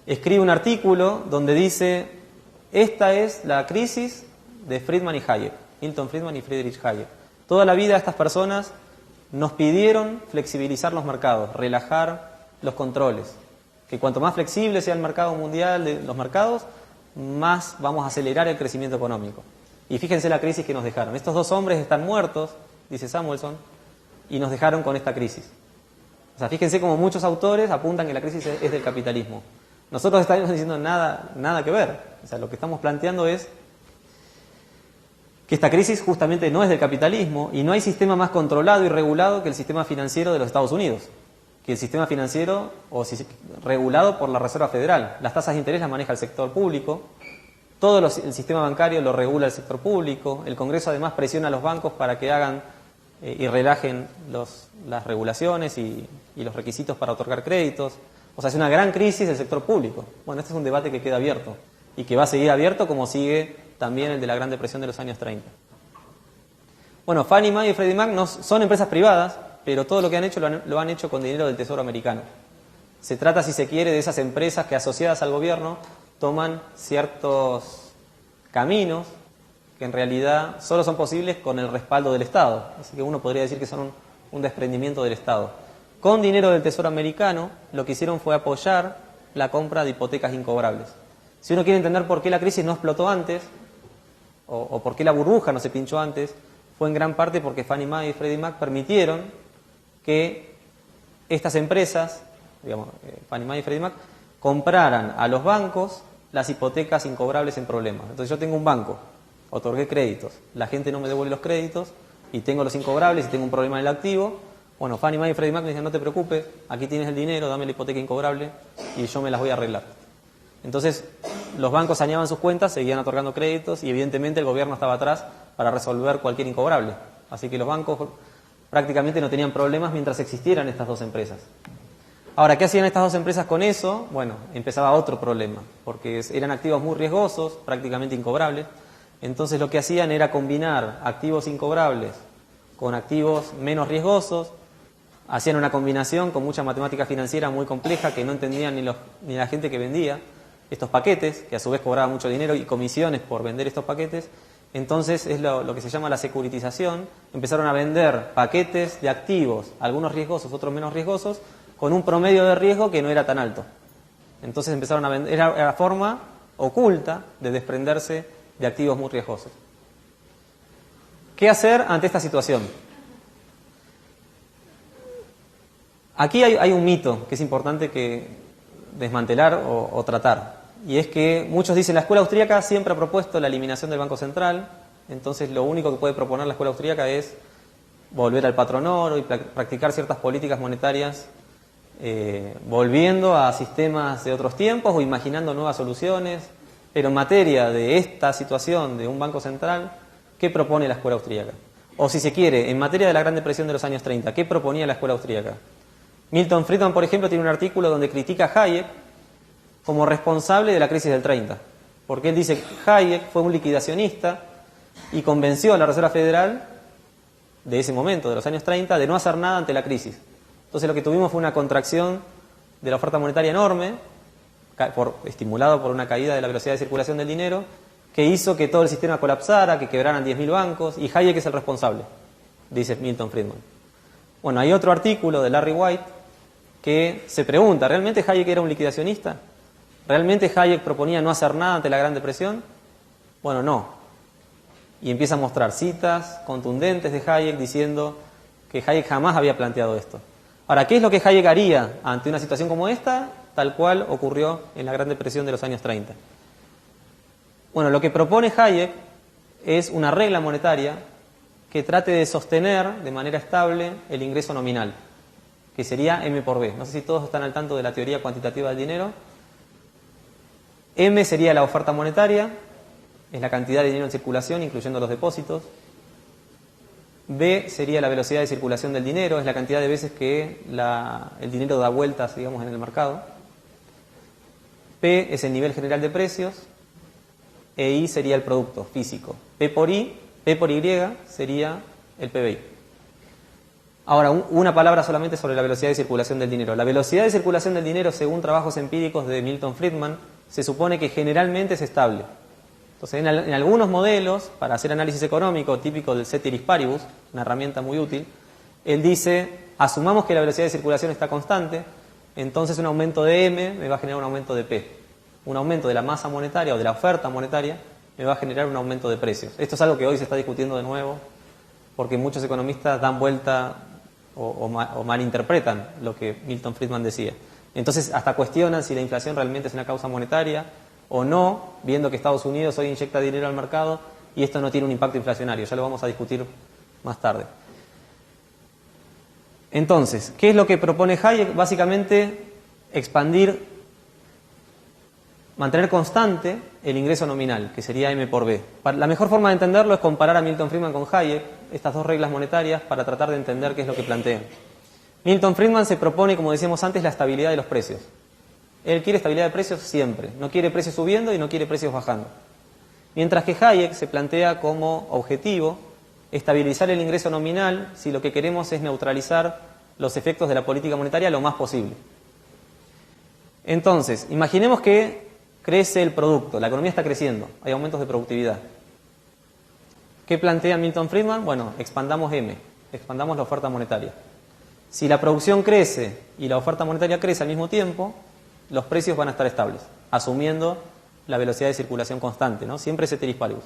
escribe un artículo donde dice, esta es la crisis de Friedman y Hayek, Milton Friedman y Friedrich Hayek. Toda la vida estas personas nos pidieron flexibilizar los mercados, relajar los controles. Que cuanto más flexible sea el mercado mundial de los mercados, más vamos a acelerar el crecimiento económico. Y fíjense la crisis que nos dejaron. Estos dos hombres están muertos, dice Samuelson, y nos dejaron con esta crisis. O sea, fíjense como muchos autores apuntan que la crisis es del capitalismo. Nosotros estamos diciendo nada que ver. O sea, lo que estamos planteando es que esta crisis justamente no es del capitalismo y no hay sistema más controlado y regulado que el sistema financiero de los Estados Unidos, que el sistema financiero regulado por la Reserva Federal. Las tasas de interés las maneja el sector público, el sistema bancario lo regula el sector público, el Congreso además presiona a los bancos para que hagan y relajen las regulaciones y los requisitos para otorgar créditos. O sea, es una gran crisis del sector público. Bueno, este es un debate que queda abierto y que va a seguir abierto como sigue también el de la Gran Depresión de los años 30. Bueno, Fannie Mae y Freddie Mac no son empresas privadas, pero todo lo que han hecho lo han hecho con dinero del Tesoro americano. Se trata, si se quiere, de esas empresas que asociadas al gobierno toman ciertos caminos que en realidad solo son posibles con el respaldo del Estado. Así que uno podría decir que son un desprendimiento del Estado. Con dinero del Tesoro americano, lo que hicieron fue apoyar la compra de hipotecas incobrables. Si uno quiere entender por qué la crisis no explotó antes, o por qué la burbuja no se pinchó antes, fue en gran parte porque Fannie Mae y Freddie Mac permitieron que estas empresas, digamos, Fannie Mae y Freddie Mac, compraran a los bancos las hipotecas incobrables en problemas. Entonces yo tengo un banco, otorgué créditos, la gente no me devuelve los créditos y tengo los incobrables y tengo un problema en el activo. Bueno, Fannie Mae y Freddie Mac me dicen, no te preocupes, aquí tienes el dinero, dame la hipoteca incobrable y yo me las voy a arreglar. Entonces los bancos saneaban sus cuentas, seguían otorgando créditos y evidentemente el gobierno estaba atrás para resolver cualquier incobrable. Así que los bancos prácticamente no tenían problemas mientras existieran estas dos empresas. Ahora, ¿qué hacían estas dos empresas con eso? Bueno, empezaba otro problema, porque eran activos muy riesgosos, prácticamente incobrables. Entonces lo que hacían era combinar activos incobrables con activos menos riesgosos, hacían una combinación con mucha matemática financiera muy compleja que no entendían ni la gente que vendía estos paquetes, que a su vez cobraba mucho dinero y comisiones por vender estos paquetes. Entonces es lo que se llama la securitización. Empezaron a vender paquetes de activos, algunos riesgosos, otros menos riesgosos, con un promedio de riesgo que no era tan alto. Entonces empezaron a vender, era la forma oculta de desprenderse de activos muy riesgosos. ¿Qué hacer ante esta situación? Aquí hay un mito que es importante que desmantelar o tratar. Y es que muchos dicen, la escuela austríaca siempre ha propuesto la eliminación del Banco Central, entonces lo único que puede proponer la escuela austríaca es volver al patrón oro y practicar ciertas políticas monetarias, volviendo a sistemas de otros tiempos o imaginando nuevas soluciones. Pero en materia de esta situación de un Banco Central, ¿qué propone la escuela austríaca? O si se quiere, en materia de la Gran Depresión de los años 30, ¿qué proponía la escuela austríaca? Milton Friedman, por ejemplo, tiene un artículo donde critica a Hayek como responsable de la crisis del 30, porque él dice que Hayek fue un liquidacionista y convenció a la Reserva Federal de ese momento, de los años 30, de no hacer nada ante la crisis. Entonces lo que tuvimos fue una contracción de la oferta monetaria enorme, estimulado por una caída de la velocidad de circulación del dinero, que hizo que todo el sistema colapsara, que quebraran 10.000 bancos, y Hayek es el responsable, dice Milton Friedman. Bueno, hay otro artículo de Larry White que se pregunta, ¿realmente Hayek era un liquidacionista? ¿Realmente Hayek proponía no hacer nada ante la Gran Depresión? Bueno, no. Y empieza a mostrar citas contundentes de Hayek diciendo que Hayek jamás había planteado esto. Ahora, ¿qué es lo que Hayek haría ante una situación como esta? Tal cual ocurrió en la Gran Depresión de los años 30. Bueno, lo que propone Hayek es una regla monetaria que trate de sostener de manera estable el ingreso nominal, que sería M por B. No sé si todos están al tanto de la teoría cuantitativa del dinero. M sería la oferta monetaria, es la cantidad de dinero en circulación, incluyendo los depósitos. B sería la velocidad de circulación del dinero, es la cantidad de veces que el dinero da vueltas, digamos, en el mercado. P es el nivel general de precios. E I sería el producto físico. P por Y sería el PBI. Ahora, una palabra solamente sobre la velocidad de circulación del dinero. La velocidad de circulación del dinero, según trabajos empíricos de Milton Friedman, se supone que generalmente es estable. Entonces, en algunos modelos, para hacer análisis económico típico del ceteris paribus, una herramienta muy útil, él dice, asumamos que la velocidad de circulación está constante, entonces un aumento de M me va a generar un aumento de P. Un aumento de la masa monetaria o de la oferta monetaria me va a generar un aumento de precios. Esto es algo que hoy se está discutiendo de nuevo, porque muchos economistas dan vuelta o malinterpretan lo que Milton Friedman decía. Entonces hasta cuestionan si la inflación realmente es una causa monetaria o no, viendo que Estados Unidos hoy inyecta dinero al mercado y esto no tiene un impacto inflacionario. Ya lo vamos a discutir más tarde. Entonces, ¿qué es lo que propone Hayek? Básicamente, mantener constante el ingreso nominal, que sería M por B. La mejor forma de entenderlo es comparar a Milton Friedman con Hayek, estas dos reglas monetarias, para tratar de entender qué es lo que plantean. Milton Friedman se propone, como decíamos antes, la estabilidad de los precios. Él quiere estabilidad de precios siempre, no quiere precios subiendo y no quiere precios bajando. Mientras que Hayek se plantea como objetivo estabilizar el ingreso nominal si lo que queremos es neutralizar los efectos de la política monetaria lo más posible. Entonces, imaginemos que crece el producto, la economía está creciendo, hay aumentos de productividad. ¿Qué plantea Milton Friedman? Bueno, expandamos M, expandamos la oferta monetaria. Si la producción crece y la oferta monetaria crece al mismo tiempo, los precios van a estar estables, asumiendo la velocidad de circulación constante, ¿no? Siempre ceteris paribus.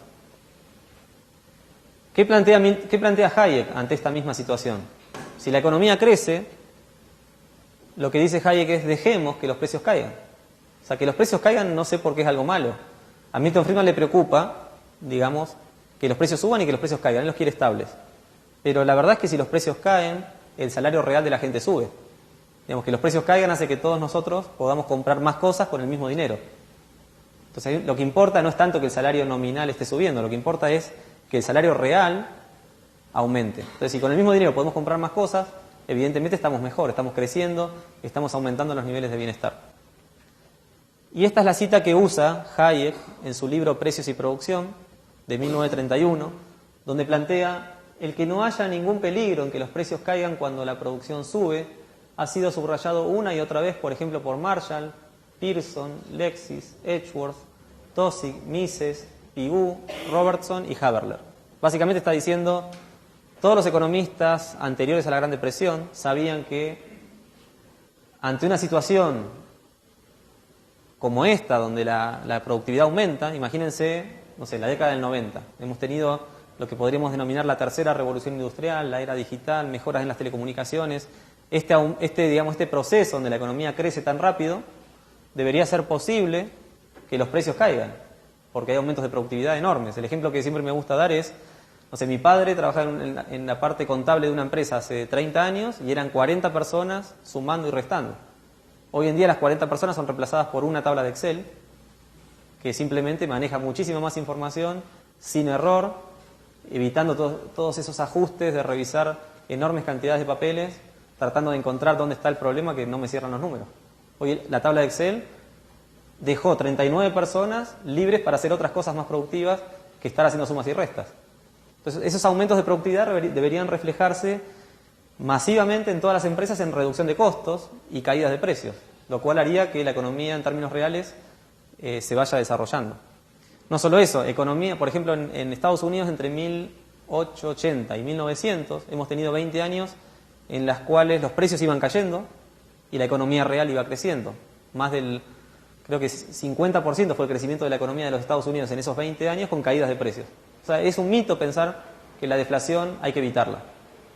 ¿Qué plantea Hayek ante esta misma situación? Si la economía crece, lo que dice Hayek es dejemos que los precios caigan. O sea, que los precios caigan no sé por qué es algo malo. A Milton Friedman le preocupa, digamos, que los precios suban y que los precios caigan. Él los quiere estables. Pero la verdad es que si los precios caen, el salario real de la gente sube. Digamos, que los precios caigan hace que todos nosotros podamos comprar más cosas con el mismo dinero. Entonces, lo que importa no es tanto que el salario nominal esté subiendo, lo que importa es que el salario real aumente. Entonces, si con el mismo dinero podemos comprar más cosas, evidentemente estamos mejor, estamos creciendo, estamos aumentando los niveles de bienestar. Y esta es la cita que usa Hayek en su libro Precios y Producción, de 1931, donde plantea: el que no haya ningún peligro en que los precios caigan cuando la producción sube, ha sido subrayado una y otra vez, por ejemplo, por Marshall, Pearson, Lexis, Edgeworth, Taussig, Mises, Pigou, Robertson y Haberler. Básicamente está diciendo, todos los economistas anteriores a la Gran Depresión sabían que ante una situación como esta, donde la productividad aumenta, imagínense, no sé, la década del 90, hemos tenido lo que podríamos denominar la tercera revolución industrial, la era digital, mejoras en las telecomunicaciones. Este proceso donde la economía crece tan rápido, debería ser posible que los precios caigan, porque hay aumentos de productividad enormes. El ejemplo que siempre me gusta dar es, no sé, mi padre trabajaba en la parte contable de una empresa hace 30 años y eran 40 personas sumando y restando. Hoy en día las 40 personas son reemplazadas por una tabla de Excel que simplemente maneja muchísima más información sin error, evitando todos esos ajustes de revisar enormes cantidades de papeles, tratando de encontrar dónde está el problema que no me cierran los números. Hoy la tabla de Excel dejó 39 personas libres para hacer otras cosas más productivas que estar haciendo sumas y restas. Entonces, esos aumentos de productividad deberían reflejarse masivamente en todas las empresas en reducción de costos y caídas de precios, lo cual haría que la economía en términos reales se vaya desarrollando. No solo eso, economía, por ejemplo, en Estados Unidos entre 1880 y 1900 hemos tenido 20 años en las cuales los precios iban cayendo y la economía real iba creciendo. Creo que 50% fue el crecimiento de la economía de los Estados Unidos en esos 20 años con caídas de precios. O sea, es un mito pensar que la deflación hay que evitarla.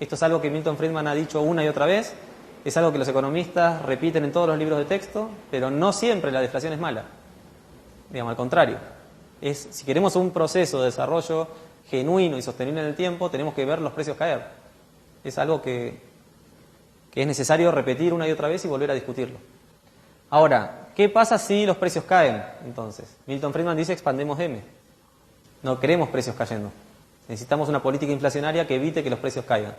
Esto es algo que Milton Friedman ha dicho una y otra vez, es algo que los economistas repiten en todos los libros de texto, pero no siempre la deflación es mala. Digamos, al contrario. Si queremos un proceso de desarrollo genuino y sostenible en el tiempo, tenemos que ver los precios caer. Es algo que es necesario repetir una y otra vez y volver a discutirlo. Ahora, ¿qué pasa si los precios caen? Entonces, Milton Friedman dice expandemos M. No queremos precios cayendo. Necesitamos una política inflacionaria que evite que los precios caigan.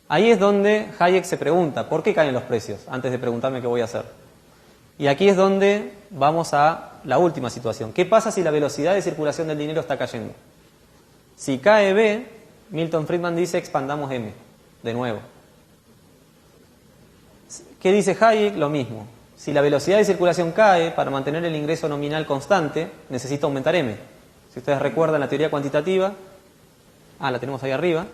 Ahí es donde Hayek se pregunta, ¿por qué caen los precios? Antes de preguntarme qué voy a hacer. Y aquí es donde vamos a la última situación. ¿Qué pasa si la velocidad de circulación del dinero está cayendo? Si cae B, Milton Friedman dice expandamos M, de nuevo. ¿Qué dice Hayek? Lo mismo. Si la velocidad de circulación cae, para mantener el ingreso nominal constante, necesita aumentar M. Si ustedes recuerdan la teoría cuantitativa, la tenemos ahí arriba,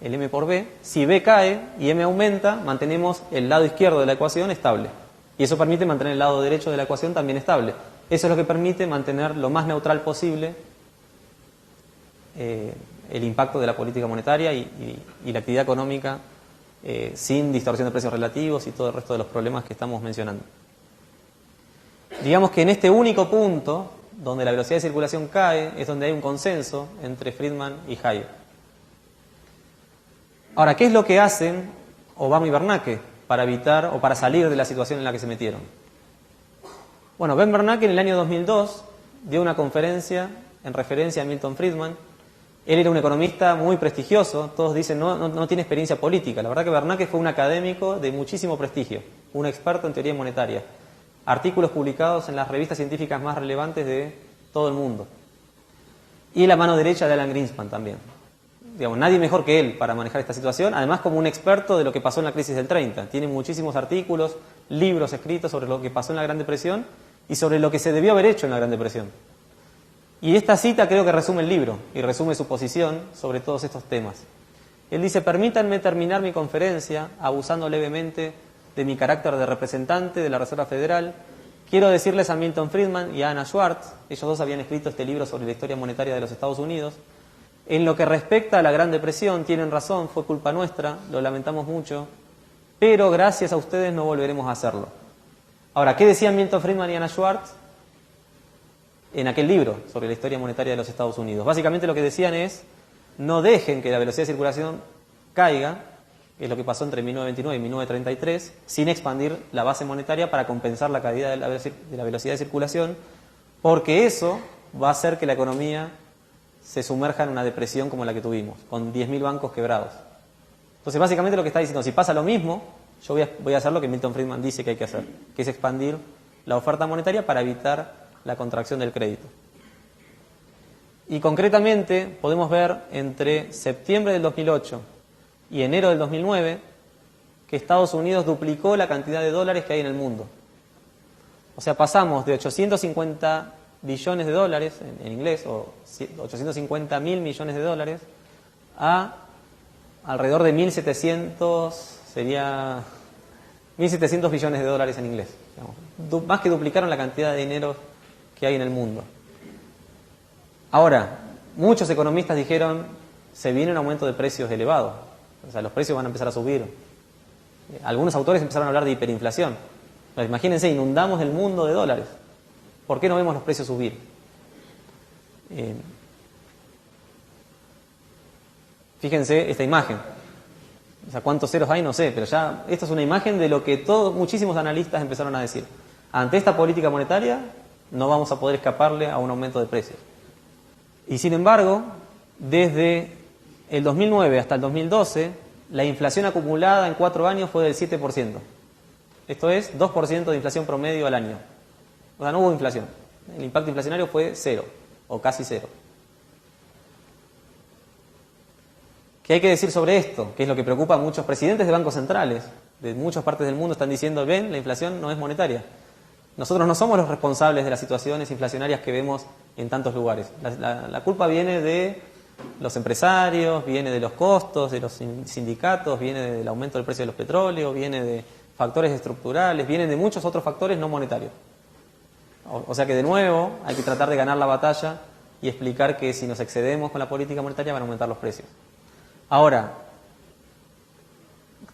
el M por B. Si B cae y M aumenta, mantenemos el lado izquierdo de la ecuación estable. Y eso permite mantener el lado derecho de la ecuación también estable. Eso es lo que permite mantener lo más neutral posible el impacto de la política monetaria y la actividad económica sin distorsión de precios relativos y todo el resto de los problemas que estamos mencionando. Digamos que en este único punto, donde la velocidad de circulación cae, es donde hay un consenso entre Friedman y Hayek. Ahora, ¿qué es lo que hacen Obama y Bernanke para evitar o para salir de la situación en la que se metieron? Bueno, Ben Bernanke en el año 2002 dio una conferencia en referencia a Milton Friedman. Él era un economista muy prestigioso, todos dicen no tiene experiencia política. La verdad que Bernanke fue un académico de muchísimo prestigio, un experto en teoría monetaria. Artículos publicados en las revistas científicas más relevantes de todo el mundo. Y la mano derecha de Alan Greenspan también. Digamos, nadie mejor que él para manejar esta situación, además como un experto de lo que pasó en la crisis del 30. Tiene muchísimos artículos, libros escritos sobre lo que pasó en la Gran Depresión y sobre lo que se debió haber hecho en la Gran Depresión. Y esta cita creo que resume el libro y resume su posición sobre todos estos temas. Él dice: permítanme terminar mi conferencia abusando levemente de mi carácter de representante de la Reserva Federal. Quiero decirles a Milton Friedman y a Anna Schwartz, ellos dos habían escrito este libro sobre la historia monetaria de los Estados Unidos, en lo que respecta a la Gran Depresión, tienen razón, fue culpa nuestra, lo lamentamos mucho, pero gracias a ustedes no volveremos a hacerlo. Ahora, ¿qué decían Milton Friedman y Anna Schwartz en aquel libro sobre la historia monetaria de los Estados Unidos? Básicamente lo que decían es: no dejen que la velocidad de circulación caiga, que es lo que pasó entre 1929 y 1933, sin expandir la base monetaria para compensar la caída de la velocidad de circulación, porque eso va a hacer que la economía se sumerja en una depresión como la que tuvimos, con 10.000 bancos quebrados. Entonces, básicamente lo que está diciendo: si pasa lo mismo, yo voy a hacer lo que Milton Friedman dice que hay que hacer, que es expandir la oferta monetaria para evitar la contracción del crédito. Y concretamente podemos ver entre septiembre del 2008 y enero del 2009 que Estados Unidos duplicó la cantidad de dólares que hay en el mundo. O sea, pasamos de 850 billones de dólares, en inglés, o 850.000 millones de dólares, a alrededor de 1.700 billones de dólares en inglés. Digamos. Más que duplicaron la cantidad de dinero que hay en el mundo. Ahora, muchos economistas dijeron: se viene un aumento de precios elevado, o sea, los precios van a empezar a subir. Algunos autores empezaron a hablar de hiperinflación. Pero imagínense, inundamos el mundo de dólares. ¿Por qué no vemos los precios subir? Fíjense esta imagen. O sea, ¿cuántos ceros hay? No sé, pero ya esta es una imagen de lo que muchísimos analistas empezaron a decir. Ante esta política monetaria no vamos a poder escaparle a un aumento de precios. Y sin embargo, desde el 2009 hasta el 2012, la inflación acumulada en 4 años fue del 7%. Esto es 2% de inflación promedio al año. O sea, no hubo inflación. El impacto inflacionario fue 0, o casi 0. ¿Qué hay que decir sobre esto? Que es lo que preocupa a muchos presidentes de bancos centrales. De muchas partes del mundo están diciendo: ven, la inflación no es monetaria. Nosotros no somos los responsables de las situaciones inflacionarias que vemos en tantos lugares. La culpa viene de los empresarios, viene de los costos, de los sindicatos, viene del aumento del precio de los petróleos, viene de factores estructurales, viene de muchos otros factores no monetarios. O sea que, de nuevo, hay que tratar de ganar la batalla y explicar que si nos excedemos con la política monetaria van a aumentar los precios. Ahora,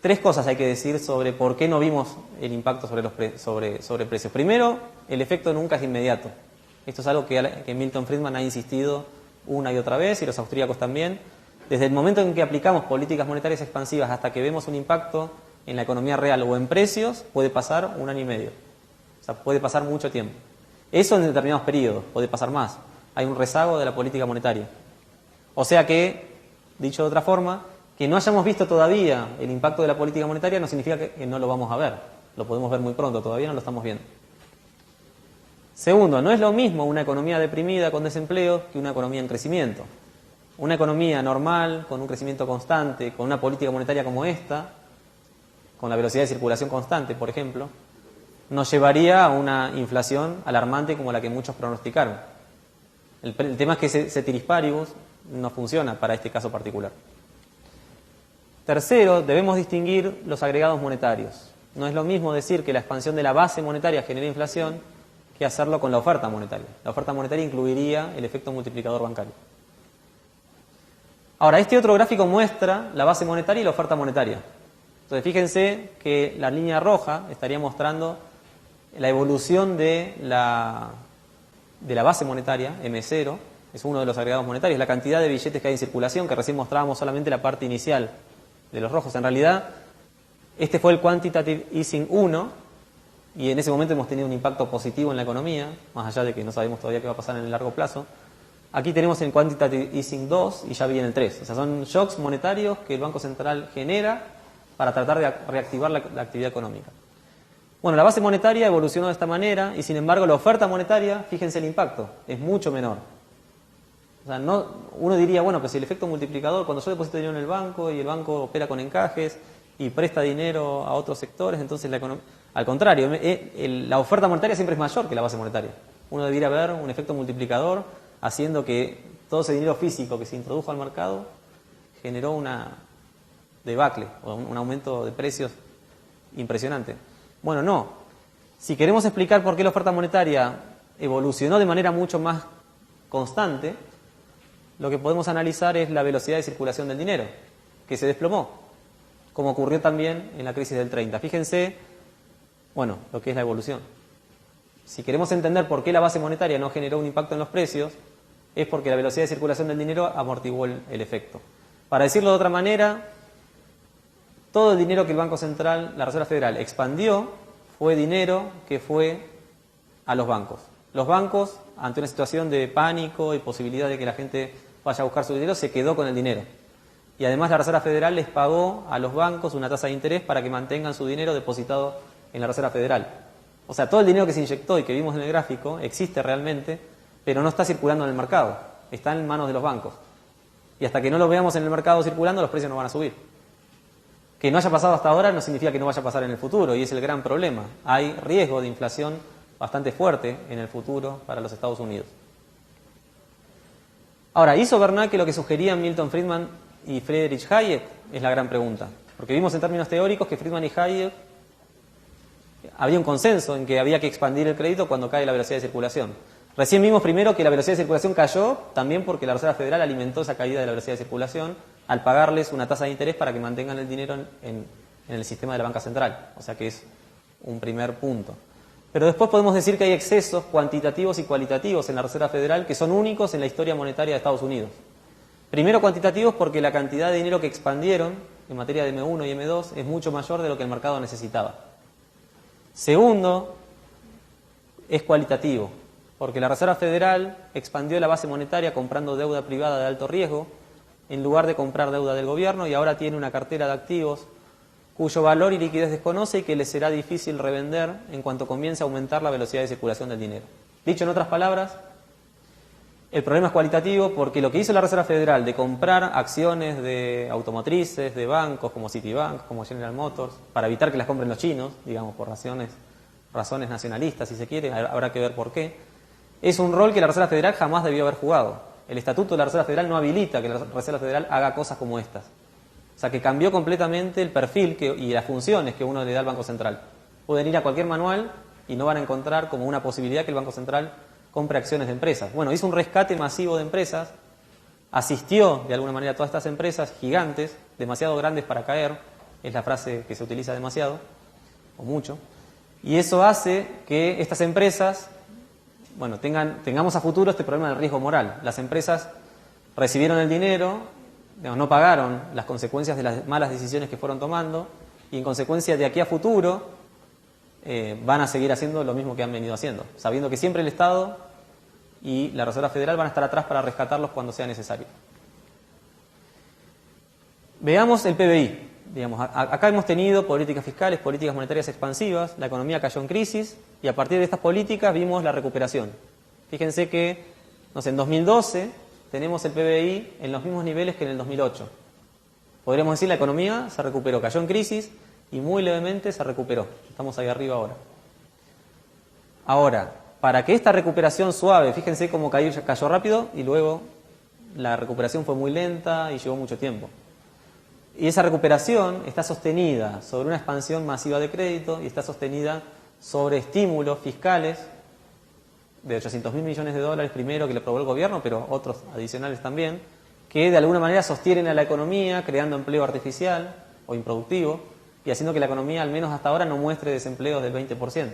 3 cosas hay que decir sobre por qué no vimos el impacto sobre precios. Primero, el efecto nunca es inmediato. Esto es algo que Milton Friedman ha insistido una y otra vez, y los austríacos también. Desde el momento en que aplicamos políticas monetarias expansivas hasta que vemos un impacto en la economía real o en precios, puede pasar 1 año y medio. O sea, puede pasar mucho tiempo. Eso en determinados periodos, puede pasar más. Hay un rezago de la política monetaria. O sea que, dicho de otra forma, que no hayamos visto todavía el impacto de la política monetaria no significa que no lo vamos a ver. Lo podemos ver muy pronto, todavía no lo estamos viendo. Segundo, no es lo mismo una economía deprimida con desempleo que una economía en crecimiento. Una economía normal, con un crecimiento constante, con una política monetaria como esta, con la velocidad de circulación constante, por ejemplo, nos llevaría a una inflación alarmante como la que muchos pronosticaron. El tema es que ceteris paribus no funciona para este caso particular. Tercero, debemos distinguir los agregados monetarios. No es lo mismo decir que la expansión de la base monetaria genera inflación que hacerlo con la oferta monetaria. La oferta monetaria incluiría el efecto multiplicador bancario. Ahora, este otro gráfico muestra la base monetaria y la oferta monetaria. Entonces, fíjense que la línea roja estaría mostrando la evolución de la base monetaria, M0, es uno de los agregados monetarios, la cantidad de billetes que hay en circulación, que recién mostrábamos solamente la parte inicial de los rojos. En realidad, este fue el Quantitative Easing 1, y en ese momento hemos tenido un impacto positivo en la economía, más allá de que no sabemos todavía qué va a pasar en el largo plazo. Aquí tenemos el Quantitative Easing 2 y ya viene el 3. O sea, son shocks monetarios que el Banco Central genera para tratar de reactivar la actividad económica. Bueno, la base monetaria evolucionó de esta manera y, sin embargo, la oferta monetaria, fíjense el impacto, es mucho menor. O sea, uno diría, bueno, pues si el efecto multiplicador, cuando yo deposito dinero en el banco y el banco opera con encajes y presta dinero a otros sectores, entonces al contrario, la oferta monetaria siempre es mayor que la base monetaria. Uno debería ver un efecto multiplicador haciendo que todo ese dinero físico que se introdujo al mercado generó una debacle o un aumento de precios impresionante. Bueno, no. Si queremos explicar por qué la oferta monetaria evolucionó de manera mucho más constante, lo que podemos analizar es la velocidad de circulación del dinero, que se desplomó, como ocurrió también en la crisis del 30. Fíjense, bueno, lo que es la evolución. Si queremos entender por qué la base monetaria no generó un impacto en los precios, es porque la velocidad de circulación del dinero amortiguó el efecto. Para decirlo de otra manera, todo el dinero que el Banco Central, la Reserva Federal, expandió fue dinero que fue a los bancos. Los bancos, ante una situación de pánico y posibilidad de que la gente vaya a buscar su dinero, se quedó con el dinero. Y además la Reserva Federal les pagó a los bancos una tasa de interés para que mantengan su dinero depositado en la Reserva Federal. O sea, todo el dinero que se inyectó y que vimos en el gráfico existe realmente, pero no está circulando en el mercado, está en manos de los bancos. Y hasta que no lo veamos en el mercado circulando, los precios no van a subir. Que no haya pasado hasta ahora no significa que no vaya a pasar en el futuro, y es el gran problema. Hay riesgo de inflación bastante fuerte en el futuro para los Estados Unidos. Ahora, ¿hizo Bernanke lo que sugerían Milton Friedman y Friedrich Hayek? Es la gran pregunta. Porque vimos en términos teóricos que Friedman y Hayek había un consenso en que había que expandir el crédito cuando cae la velocidad de circulación. Recién vimos primero que la velocidad de circulación cayó también porque la Reserva Federal alimentó esa caída de la velocidad de circulación al pagarles una tasa de interés para que mantengan el dinero en el sistema de la banca central. O sea que es un primer punto. Pero después podemos decir que hay excesos cuantitativos y cualitativos en la Reserva Federal que son únicos en la historia monetaria de Estados Unidos. Primero cuantitativos porque la cantidad de dinero que expandieron en materia de M1 y M2 es mucho mayor de lo que el mercado necesitaba. Segundo, es cualitativo, porque la Reserva Federal expandió la base monetaria comprando deuda privada de alto riesgo en lugar de comprar deuda del gobierno, y ahora tiene una cartera de activos cuyo valor y liquidez desconoce y que le será difícil revender en cuanto comience a aumentar la velocidad de circulación del dinero. Dicho en otras palabras, el problema es cualitativo porque lo que hizo la Reserva Federal de comprar acciones de automotrices, de bancos como Citibank, como General Motors, para evitar que las compren los chinos, digamos por razones nacionalistas si se quiere, habrá que ver por qué, es un rol que la Reserva Federal jamás debió haber jugado. El estatuto de la Reserva Federal no habilita que la Reserva Federal haga cosas como estas. O sea que cambió completamente el perfil y las funciones que uno le da al Banco Central. Pueden ir a cualquier manual y no van a encontrar como una posibilidad que el Banco Central compre acciones de empresas. Bueno, hizo un rescate masivo de empresas, asistió de alguna manera a todas estas empresas gigantes, demasiado grandes para caer, es la frase que se utiliza demasiado, o mucho, y eso hace que estas empresas, bueno, tengamos a futuro este problema del riesgo moral. Las empresas recibieron el dinero, digamos, no pagaron las consecuencias de las malas decisiones que fueron tomando, y en consecuencia de aquí a futuro van a seguir haciendo lo mismo que han venido haciendo, sabiendo que siempre el Estado y la Reserva Federal van a estar atrás para rescatarlos cuando sea necesario. Veamos el PBI. Digamos, acá hemos tenido políticas fiscales, políticas monetarias expansivas, la economía cayó en crisis y a partir de estas políticas vimos la recuperación. Fíjense que, no sé, en 2012 tenemos el PBI en los mismos niveles que en el 2008. Podríamos decir la economía se recuperó, cayó en crisis y muy levemente se recuperó. Estamos ahí arriba ahora. Ahora, para que esta recuperación suave, fíjense cómo cayó rápido y luego la recuperación fue muy lenta y llevó mucho tiempo. Y esa recuperación está sostenida sobre una expansión masiva de crédito y está sostenida sobre estímulos fiscales de 800.000 millones de dólares primero que le aprobó el gobierno, pero otros adicionales también, que de alguna manera sostienen a la economía creando empleo artificial o improductivo y haciendo que la economía, al menos hasta ahora, no muestre desempleo del 20%.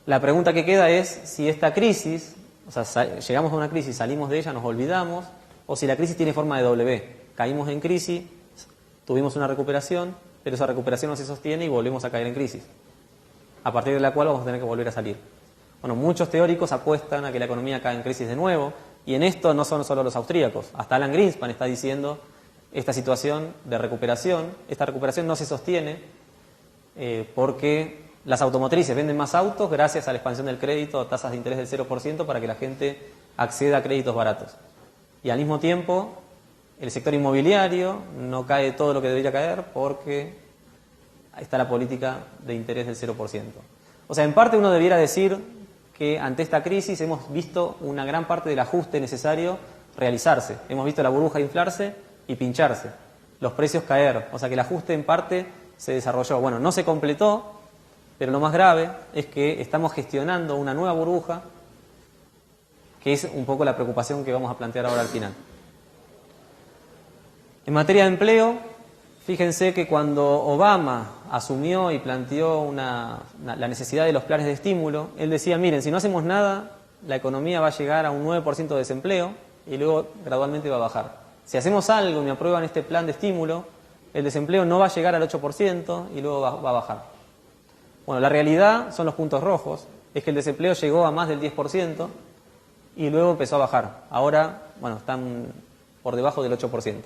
La pregunta que queda es si esta crisis, o sea, llegamos a una crisis, salimos de ella, nos olvidamos, o si la crisis tiene forma de W. Caímos en crisis, tuvimos una recuperación, pero esa recuperación no se sostiene y volvemos a caer en crisis, a partir de la cual vamos a tener que volver a salir. Bueno, muchos teóricos apuestan a que la economía cae en crisis de nuevo, y en esto no son solo los austríacos. Hasta Alan Greenspan está diciendo esta situación de recuperación. Esta recuperación no se sostiene porque las automotrices venden más autos gracias a la expansión del crédito a tasas de interés del 0% para que la gente acceda a créditos baratos. Y al mismo tiempo, el sector inmobiliario no cae todo lo que debería caer porque está la política de interés del 0%. O sea, en parte uno debiera decir que ante esta crisis hemos visto una gran parte del ajuste necesario realizarse. Hemos visto la burbuja inflarse y pincharse, los precios caer, o sea que el ajuste en parte se desarrolló. Bueno, no se completó, pero lo más grave es que estamos gestionando una nueva burbuja, que es un poco la preocupación que vamos a plantear ahora al final. En materia de empleo, fíjense que cuando Obama asumió y planteó la necesidad de los planes de estímulo, él decía, miren, si no hacemos nada, la economía va a llegar a un 9% de desempleo y luego gradualmente va a bajar. Si hacemos algo y me aprueban este plan de estímulo, el desempleo no va a llegar al 8% y luego va a bajar. Bueno, la realidad son los puntos rojos, es que el desempleo llegó a más del 10% y luego empezó a bajar. Ahora, bueno, están por debajo del 8%.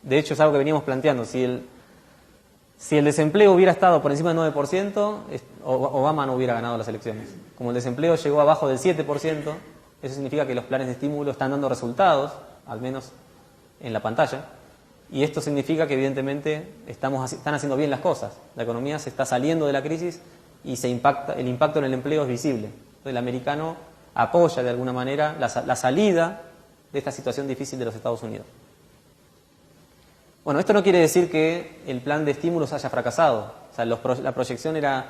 De hecho, es algo que veníamos planteando. Si el desempleo hubiera estado por encima del 9%, Obama no hubiera ganado las elecciones. Como el desempleo llegó abajo del 7%, eso significa que los planes de estímulo están dando resultados, al menos en la pantalla, y esto significa que evidentemente están haciendo bien las cosas. La economía se está saliendo de la crisis y el impacto en el empleo es visible. Entonces, el americano apoya de alguna manera la salida de esta situación difícil de los Estados Unidos. Bueno, esto no quiere decir que el plan de estímulos haya fracasado. O sea, la proyección era,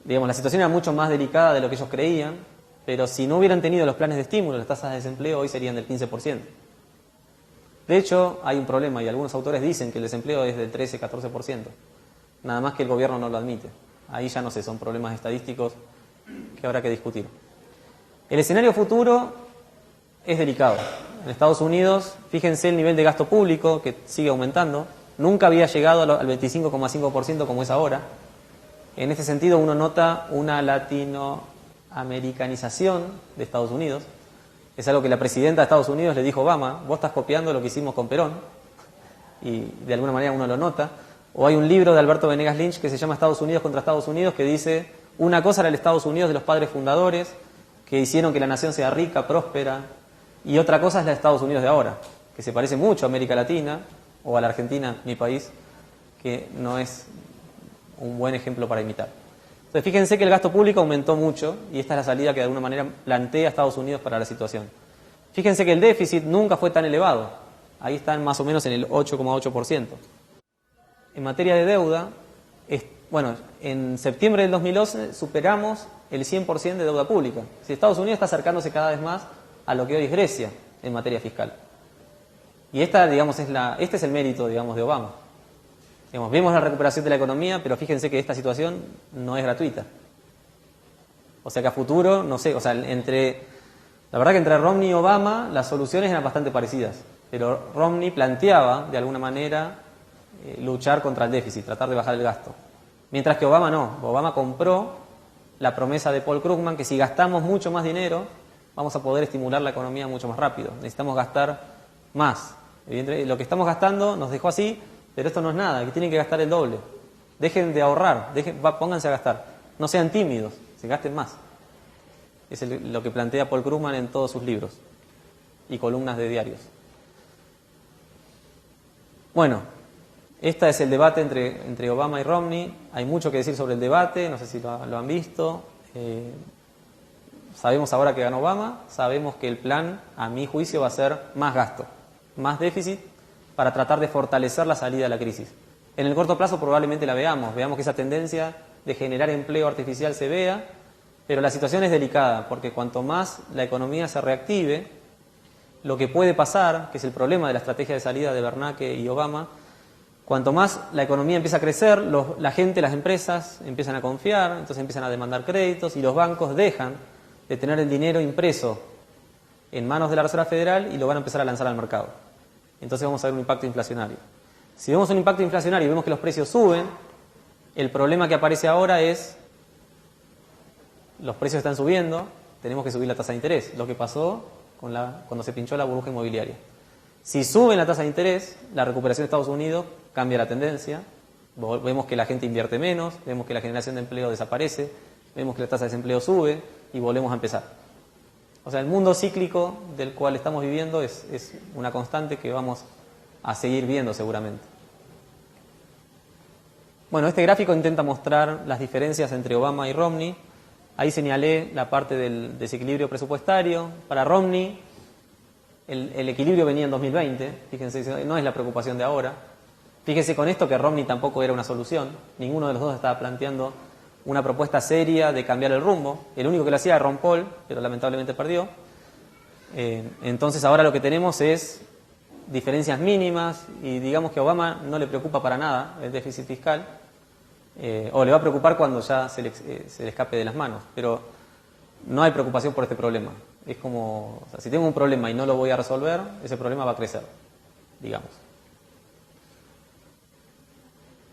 digamos, la situación era mucho más delicada de lo que ellos creían, pero si no hubieran tenido los planes de estímulo, las tasas de desempleo hoy serían del 15%. De hecho, hay un problema y algunos autores dicen que el desempleo es del 13-14%. Nada más que el gobierno no lo admite. Ahí ya no sé, son problemas estadísticos que habrá que discutir. El escenario futuro es delicado. En Estados Unidos, fíjense el nivel de gasto público que sigue aumentando. Nunca había llegado al 25,5% como es ahora. En este sentido, uno nota una latinoamericanización de Estados Unidos. Es algo que la presidenta de Estados Unidos le dijo a Obama, vos estás copiando lo que hicimos con Perón. Y de alguna manera uno lo nota. O hay un libro de Alberto Venegas Lynch que se llama Estados Unidos contra Estados Unidos, que dice, una cosa era el Estados Unidos de los padres fundadores, que hicieron que la nación sea rica, próspera, y otra cosa es la de Estados Unidos de ahora, que se parece mucho a América Latina, o a la Argentina, mi país, que no es un buen ejemplo para imitar. Entonces, fíjense que el gasto público aumentó mucho, y esta es la salida que de alguna manera plantea Estados Unidos para la situación. Fíjense que el déficit nunca fue tan elevado, ahí están más o menos en el 8,8%. En materia de deuda, bueno, en septiembre del 2011 superamos el 100% de deuda pública. Si Estados Unidos está acercándose cada vez más a lo que hoy es Grecia en materia fiscal. Y digamos, este es el mérito, digamos, de Obama. Digamos, vemos la recuperación de la economía, pero fíjense que esta situación no es gratuita. O sea que a futuro, no sé, o sea, la verdad que entre Romney y Obama las soluciones eran bastante parecidas, pero Romney planteaba, de alguna manera, luchar contra el déficit, tratar de bajar el gasto. Mientras que Obama no. Obama compró la promesa de Paul Krugman que si gastamos mucho más dinero, vamos a poder estimular la economía mucho más rápido. Necesitamos gastar más. Evidentemente, lo que estamos gastando nos dejó así, pero esto no es nada, que tienen que gastar el doble. Dejen de ahorrar, pónganse a gastar. No sean tímidos, se gasten más. Es lo que plantea Paul Krugman en todos sus libros y columnas de diarios. Bueno, este es el debate entre Obama y Romney. Hay mucho que decir sobre el debate, no sé si lo han visto. Sabemos ahora que ganó Obama, sabemos que el plan, a mi juicio, va a ser más gasto, más déficit, para tratar de fortalecer la salida de la crisis. En el corto plazo probablemente la veamos que esa tendencia de generar empleo artificial se vea, pero la situación es delicada, porque cuanto más la economía se reactive, lo que puede pasar, que es el problema de la estrategia de salida de Bernanke y Obama, cuanto más la economía empieza a crecer, la gente, las empresas empiezan a confiar, entonces empiezan a demandar créditos y los bancos dejan de tener el dinero impreso en manos de la Reserva Federal y lo van a empezar a lanzar al mercado. Entonces vamos a ver un impacto inflacionario. Si vemos un impacto inflacionario y vemos que los precios suben, el problema que aparece ahora es los precios están subiendo, tenemos que subir la tasa de interés, lo que pasó cuando se pinchó la burbuja inmobiliaria. Si suben la tasa de interés, la recuperación de Estados Unidos cambia la tendencia, vemos que la gente invierte menos, vemos que la generación de empleo desaparece, vemos que la tasa de desempleo sube y volvemos a empezar. O sea, el mundo cíclico del cual estamos viviendo es una constante que vamos a seguir viendo seguramente. Bueno, este gráfico intenta mostrar las diferencias entre Obama y Romney. Ahí señalé la parte del desequilibrio presupuestario. Para Romney, el equilibrio venía en 2020, fíjense, no es la preocupación de ahora. Fíjense con esto que Romney tampoco era una solución, ninguno de los dos estaba planteando una propuesta seria de cambiar el rumbo. El único que lo hacía era Ron Paul, pero lamentablemente perdió. Entonces ahora lo que tenemos es diferencias mínimas y digamos que a Obama no le preocupa para nada el déficit fiscal, o le va a preocupar cuando ya se le escape de las manos, pero no hay preocupación por este problema. Es como, o sea, si tengo un problema y no lo voy a resolver, ese problema va a crecer, digamos.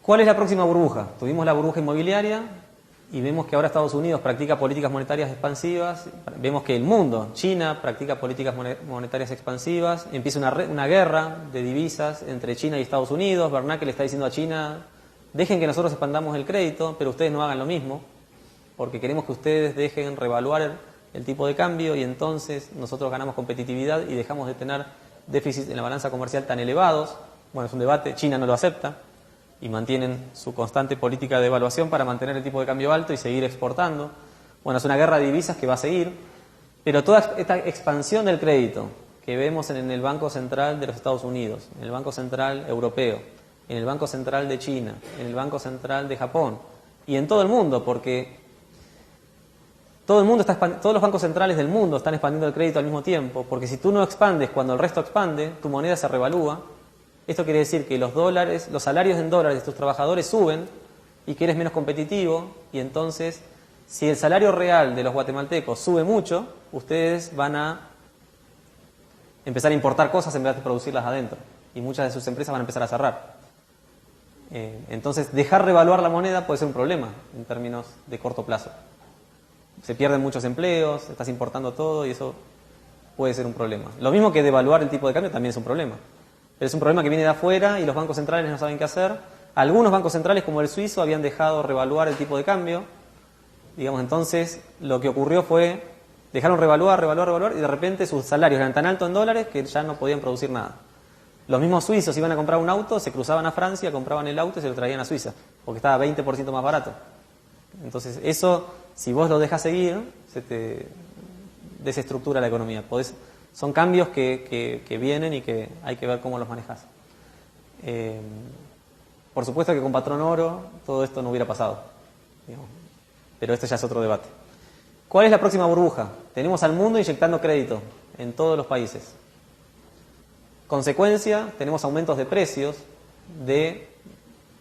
¿Cuál es la próxima burbuja? Tuvimos la burbuja inmobiliaria y vemos que ahora Estados Unidos practica políticas monetarias expansivas. Vemos que el mundo, China, practica políticas monetarias expansivas. Empieza una guerra de divisas entre China y Estados Unidos. Bernanke le está diciendo a China, dejen que nosotros expandamos el crédito, pero ustedes no hagan lo mismo, porque queremos que ustedes dejen revaluar el tipo de cambio y entonces nosotros ganamos competitividad y dejamos de tener déficits en la balanza comercial tan elevados. Bueno, es un debate, China no lo acepta y mantienen su constante política de devaluación para mantener el tipo de cambio alto y seguir exportando. Bueno, es una guerra de divisas que va a seguir, pero toda esta expansión del crédito que vemos en el Banco Central de los Estados Unidos, en el Banco Central Europeo, en el Banco Central de China, en el Banco Central de Japón y en todo el mundo, porque todos los bancos centrales del mundo están expandiendo el crédito al mismo tiempo, porque si tú no expandes cuando el resto expande, tu moneda se revalúa. Esto quiere decir que los salarios en dólares de tus trabajadores suben y que eres menos competitivo, y entonces, si el salario real de los guatemaltecos sube mucho, ustedes van a empezar a importar cosas en vez de producirlas adentro, y muchas de sus empresas van a empezar a cerrar. Entonces, dejar revaluar la moneda puede ser un problema en términos de corto plazo. Se pierden muchos empleos, estás importando todo y eso puede ser un problema. Lo mismo que devaluar el tipo de cambio también es un problema. Pero es un problema que viene de afuera y los bancos centrales no saben qué hacer. Algunos bancos centrales, como el suizo, habían dejado revaluar el tipo de cambio. Digamos, entonces, lo que ocurrió fue, dejaron revaluar, y de repente sus salarios eran tan altos en dólares que ya no podían producir nada. Los mismos suizos iban a comprar un auto, se cruzaban a Francia, compraban el auto y se lo traían a Suiza, porque estaba 20% más barato. Entonces, eso, si vos lo dejas seguir, se te desestructura la economía. Son cambios que vienen y que hay que ver cómo los manejas. Por supuesto que con patrón oro todo esto no hubiera pasado, digamos, pero esto ya es otro debate. ¿Cuál es la próxima burbuja? Tenemos al mundo inyectando crédito en todos los países. Consecuencia, tenemos aumentos de precios de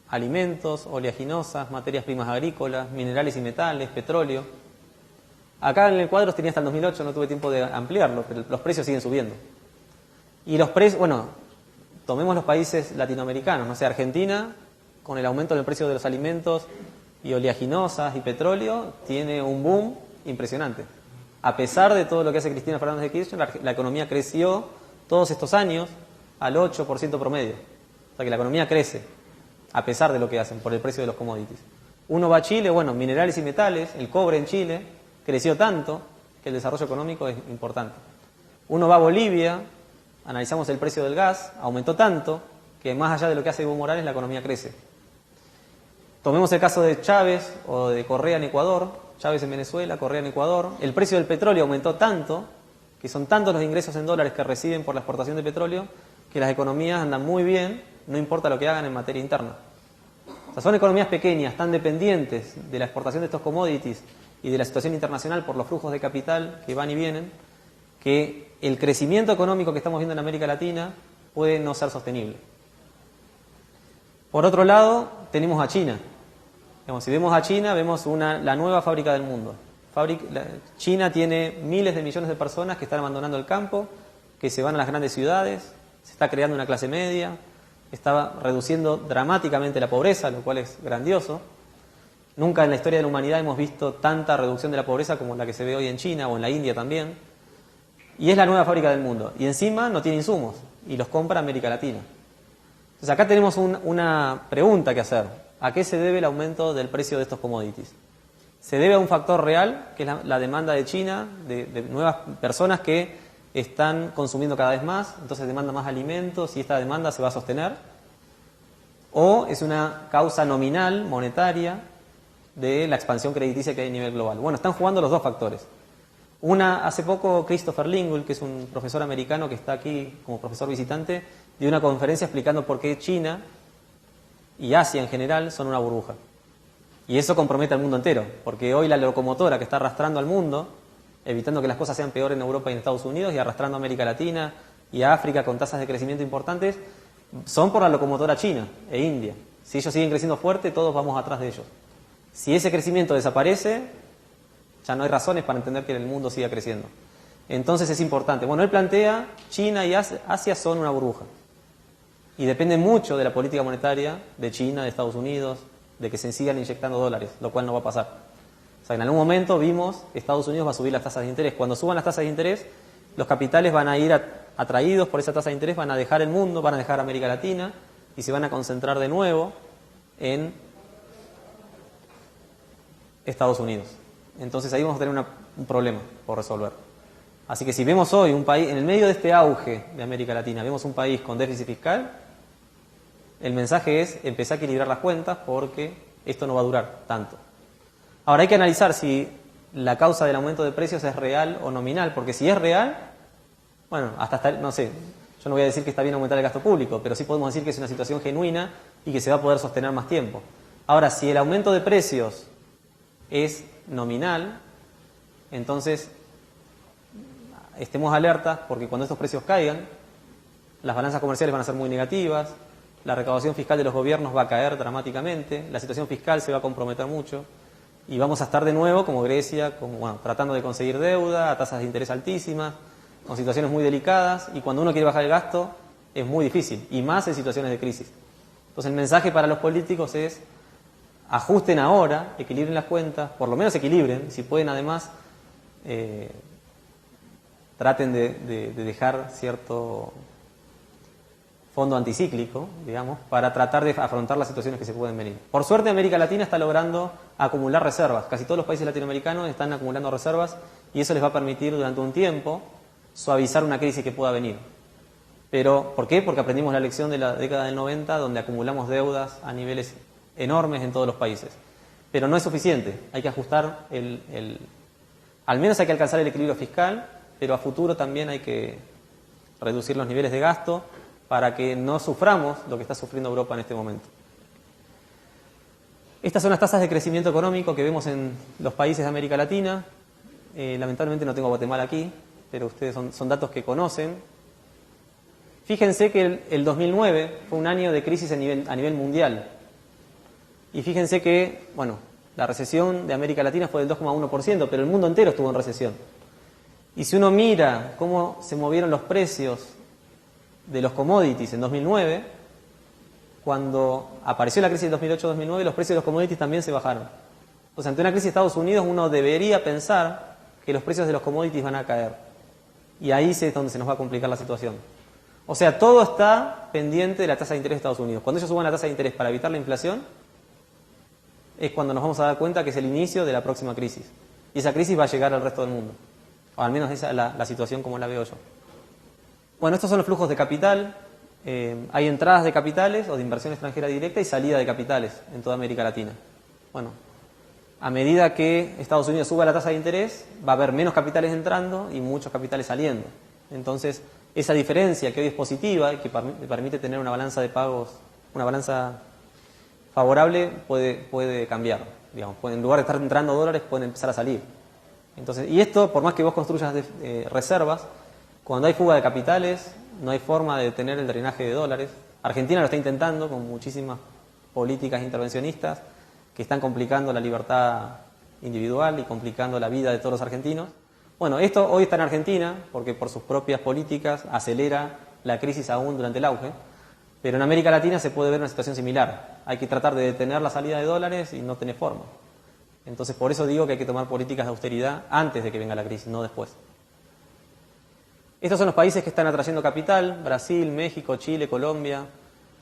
alimentos, oleaginosas, materias primas agrícolas, minerales y metales, petróleo. Acá en el cuadro tenía hasta el 2008, no tuve tiempo de ampliarlo, pero los precios siguen subiendo. Y los precios, bueno, tomemos los países latinoamericanos, no sé, Argentina, con el aumento del precio de los alimentos y oleaginosas y petróleo, tiene un boom impresionante. A pesar de todo lo que hace Cristina Fernández de Kirchner, la economía creció todos estos años al 8% promedio. O sea que la economía crece, a pesar de lo que hacen, por el precio de los commodities. Uno va a Chile, bueno, minerales y metales, el cobre en Chile creció tanto que el desarrollo económico es importante. Uno va a Bolivia, analizamos el precio del gas, aumentó tanto que más allá de lo que hace Evo Morales, la economía crece. Tomemos el caso de Chávez o de Correa en Ecuador, Chávez en Venezuela, Correa en Ecuador. El precio del petróleo aumentó tanto, que son tantos los ingresos en dólares que reciben por la exportación de petróleo, que las economías andan muy bien, no importa lo que hagan en materia interna. O sea, son economías pequeñas, tan dependientes de la exportación de estos commodities y de la situación internacional por los flujos de capital que van y vienen, que el crecimiento económico que estamos viendo en América Latina puede no ser sostenible. Por otro lado, tenemos a China. Si vemos a China, vemos la nueva fábrica del mundo. China tiene miles de millones de personas que están abandonando el campo, que se van a las grandes ciudades, se está creando una clase media, está reduciendo dramáticamente la pobreza, lo cual es grandioso. Nunca en la historia de la humanidad hemos visto tanta reducción de la pobreza como la que se ve hoy en China o en la India también. Y es la nueva fábrica del mundo. Y encima no tiene insumos y los compra América Latina. Entonces acá tenemos una pregunta que hacer. ¿A qué se debe el aumento del precio de estos commodities? Se debe a un factor real, que es la demanda de China, de nuevas personas que están consumiendo cada vez más, entonces demanda más alimentos y esta demanda se va a sostener. O es una causa nominal, monetaria, de la expansión crediticia que hay a nivel global. Bueno, están jugando los dos factores. Hace poco Christopher Lingual, que es un profesor americano que está aquí como profesor visitante, dio una conferencia explicando por qué China y Asia en general son una burbuja. Y eso compromete al mundo entero, porque hoy la locomotora que está arrastrando al mundo, evitando que las cosas sean peor en Europa y en Estados Unidos, y arrastrando a América Latina y a África con tasas de crecimiento importantes, son por la locomotora China e India. Si ellos siguen creciendo fuerte, todos vamos atrás de ellos. Si ese crecimiento desaparece, ya no hay razones para entender que el mundo siga creciendo. Entonces es importante. Bueno, él plantea, China y Asia son una burbuja. Y depende mucho de la política monetaria de China, de Estados Unidos, de que se sigan inyectando dólares, lo cual no va a pasar. O sea, en algún momento vimos que Estados Unidos va a subir las tasas de interés. Cuando suban las tasas de interés, los capitales van a ir atraídos por esa tasa de interés, van a dejar el mundo, van a dejar América Latina y se van a concentrar de nuevo en Estados Unidos. Entonces ahí vamos a tener un problema por resolver. Así que si vemos hoy un país, en el medio de este auge de América Latina, vemos un país con déficit fiscal, el mensaje es empezar a equilibrar las cuentas porque esto no va a durar tanto. Ahora hay que analizar si la causa del aumento de precios es real o nominal, porque si es real, bueno, no sé, yo no voy a decir que está bien aumentar el gasto público, pero sí podemos decir que es una situación genuina y que se va a poder sostener más tiempo. Ahora, si el aumento de precios es nominal, entonces estemos alertas porque cuando estos precios caigan, las balanzas comerciales van a ser muy negativas, la recaudación fiscal de los gobiernos va a caer dramáticamente, la situación fiscal se va a comprometer mucho y vamos a estar de nuevo como Grecia, tratando de conseguir deuda a tasas de interés altísimas, con situaciones muy delicadas, y cuando uno quiere bajar el gasto es muy difícil, y más en situaciones de crisis. Entonces el mensaje para los políticos es: ajusten ahora, equilibren las cuentas, por lo menos equilibren, si pueden además, traten de dejar cierto fondo anticíclico, digamos, para tratar de afrontar las situaciones que se pueden venir. Por suerte América Latina está logrando acumular reservas, casi todos los países latinoamericanos están acumulando reservas y eso les va a permitir durante un tiempo suavizar una crisis que pueda venir. Pero, ¿por qué? Porque aprendimos la lección de la década del 90, donde acumulamos deudas a niveles enormes en todos los países. Pero no es suficiente, hay que ajustar al menos hay que alcanzar el equilibrio fiscal, pero a futuro también hay que reducir los niveles de gasto para que no suframos lo que está sufriendo Europa en este momento. Estas son las tasas de crecimiento económico que vemos en los países de América Latina. Lamentablemente no tengo Guatemala aquí, pero ustedes son datos que conocen. Fíjense que el 2009 fue un año de crisis a nivel mundial. Y fíjense que, la recesión de América Latina fue del 2,1%, pero el mundo entero estuvo en recesión. Y si uno mira cómo se movieron los precios de los commodities en 2009, cuando apareció la crisis de 2008-2009, los precios de los commodities también se bajaron. Entonces, ante una crisis de Estados Unidos, uno debería pensar que los precios de los commodities van a caer. Y ahí es donde se nos va a complicar la situación. O sea, todo está pendiente de la tasa de interés de Estados Unidos. Cuando ellos suban la tasa de interés para evitar la inflación, es cuando nos vamos a dar cuenta que es el inicio de la próxima crisis. Y esa crisis va a llegar al resto del mundo. O al menos esa es la situación como la veo yo. Bueno, estos son los flujos de capital. Hay entradas de capitales o de inversión extranjera directa y salida de capitales en toda América Latina. Bueno, a medida que Estados Unidos suba la tasa de interés, va a haber menos capitales entrando y muchos capitales saliendo. Entonces, esa diferencia que hoy es positiva y que permite tener una balanza de pagos, una balanza favorable, puede cambiar. Digamos, en lugar de estar entrando dólares, pueden empezar a salir. Entonces, y esto, por más que vos construyas reservas, cuando hay fuga de capitales, no hay forma de detener el drenaje de dólares. Argentina lo está intentando con muchísimas políticas intervencionistas que están complicando la libertad individual y complicando la vida de todos los argentinos. Bueno, esto hoy está en Argentina porque por sus propias políticas acelera la crisis aún durante el auge, pero en América Latina se puede ver una situación similar. Hay que tratar de detener la salida de dólares y no tiene forma. Entonces, por eso digo que hay que tomar políticas de austeridad antes de que venga la crisis, no después. Estos son los países que están atrayendo capital: Brasil, México, Chile, Colombia.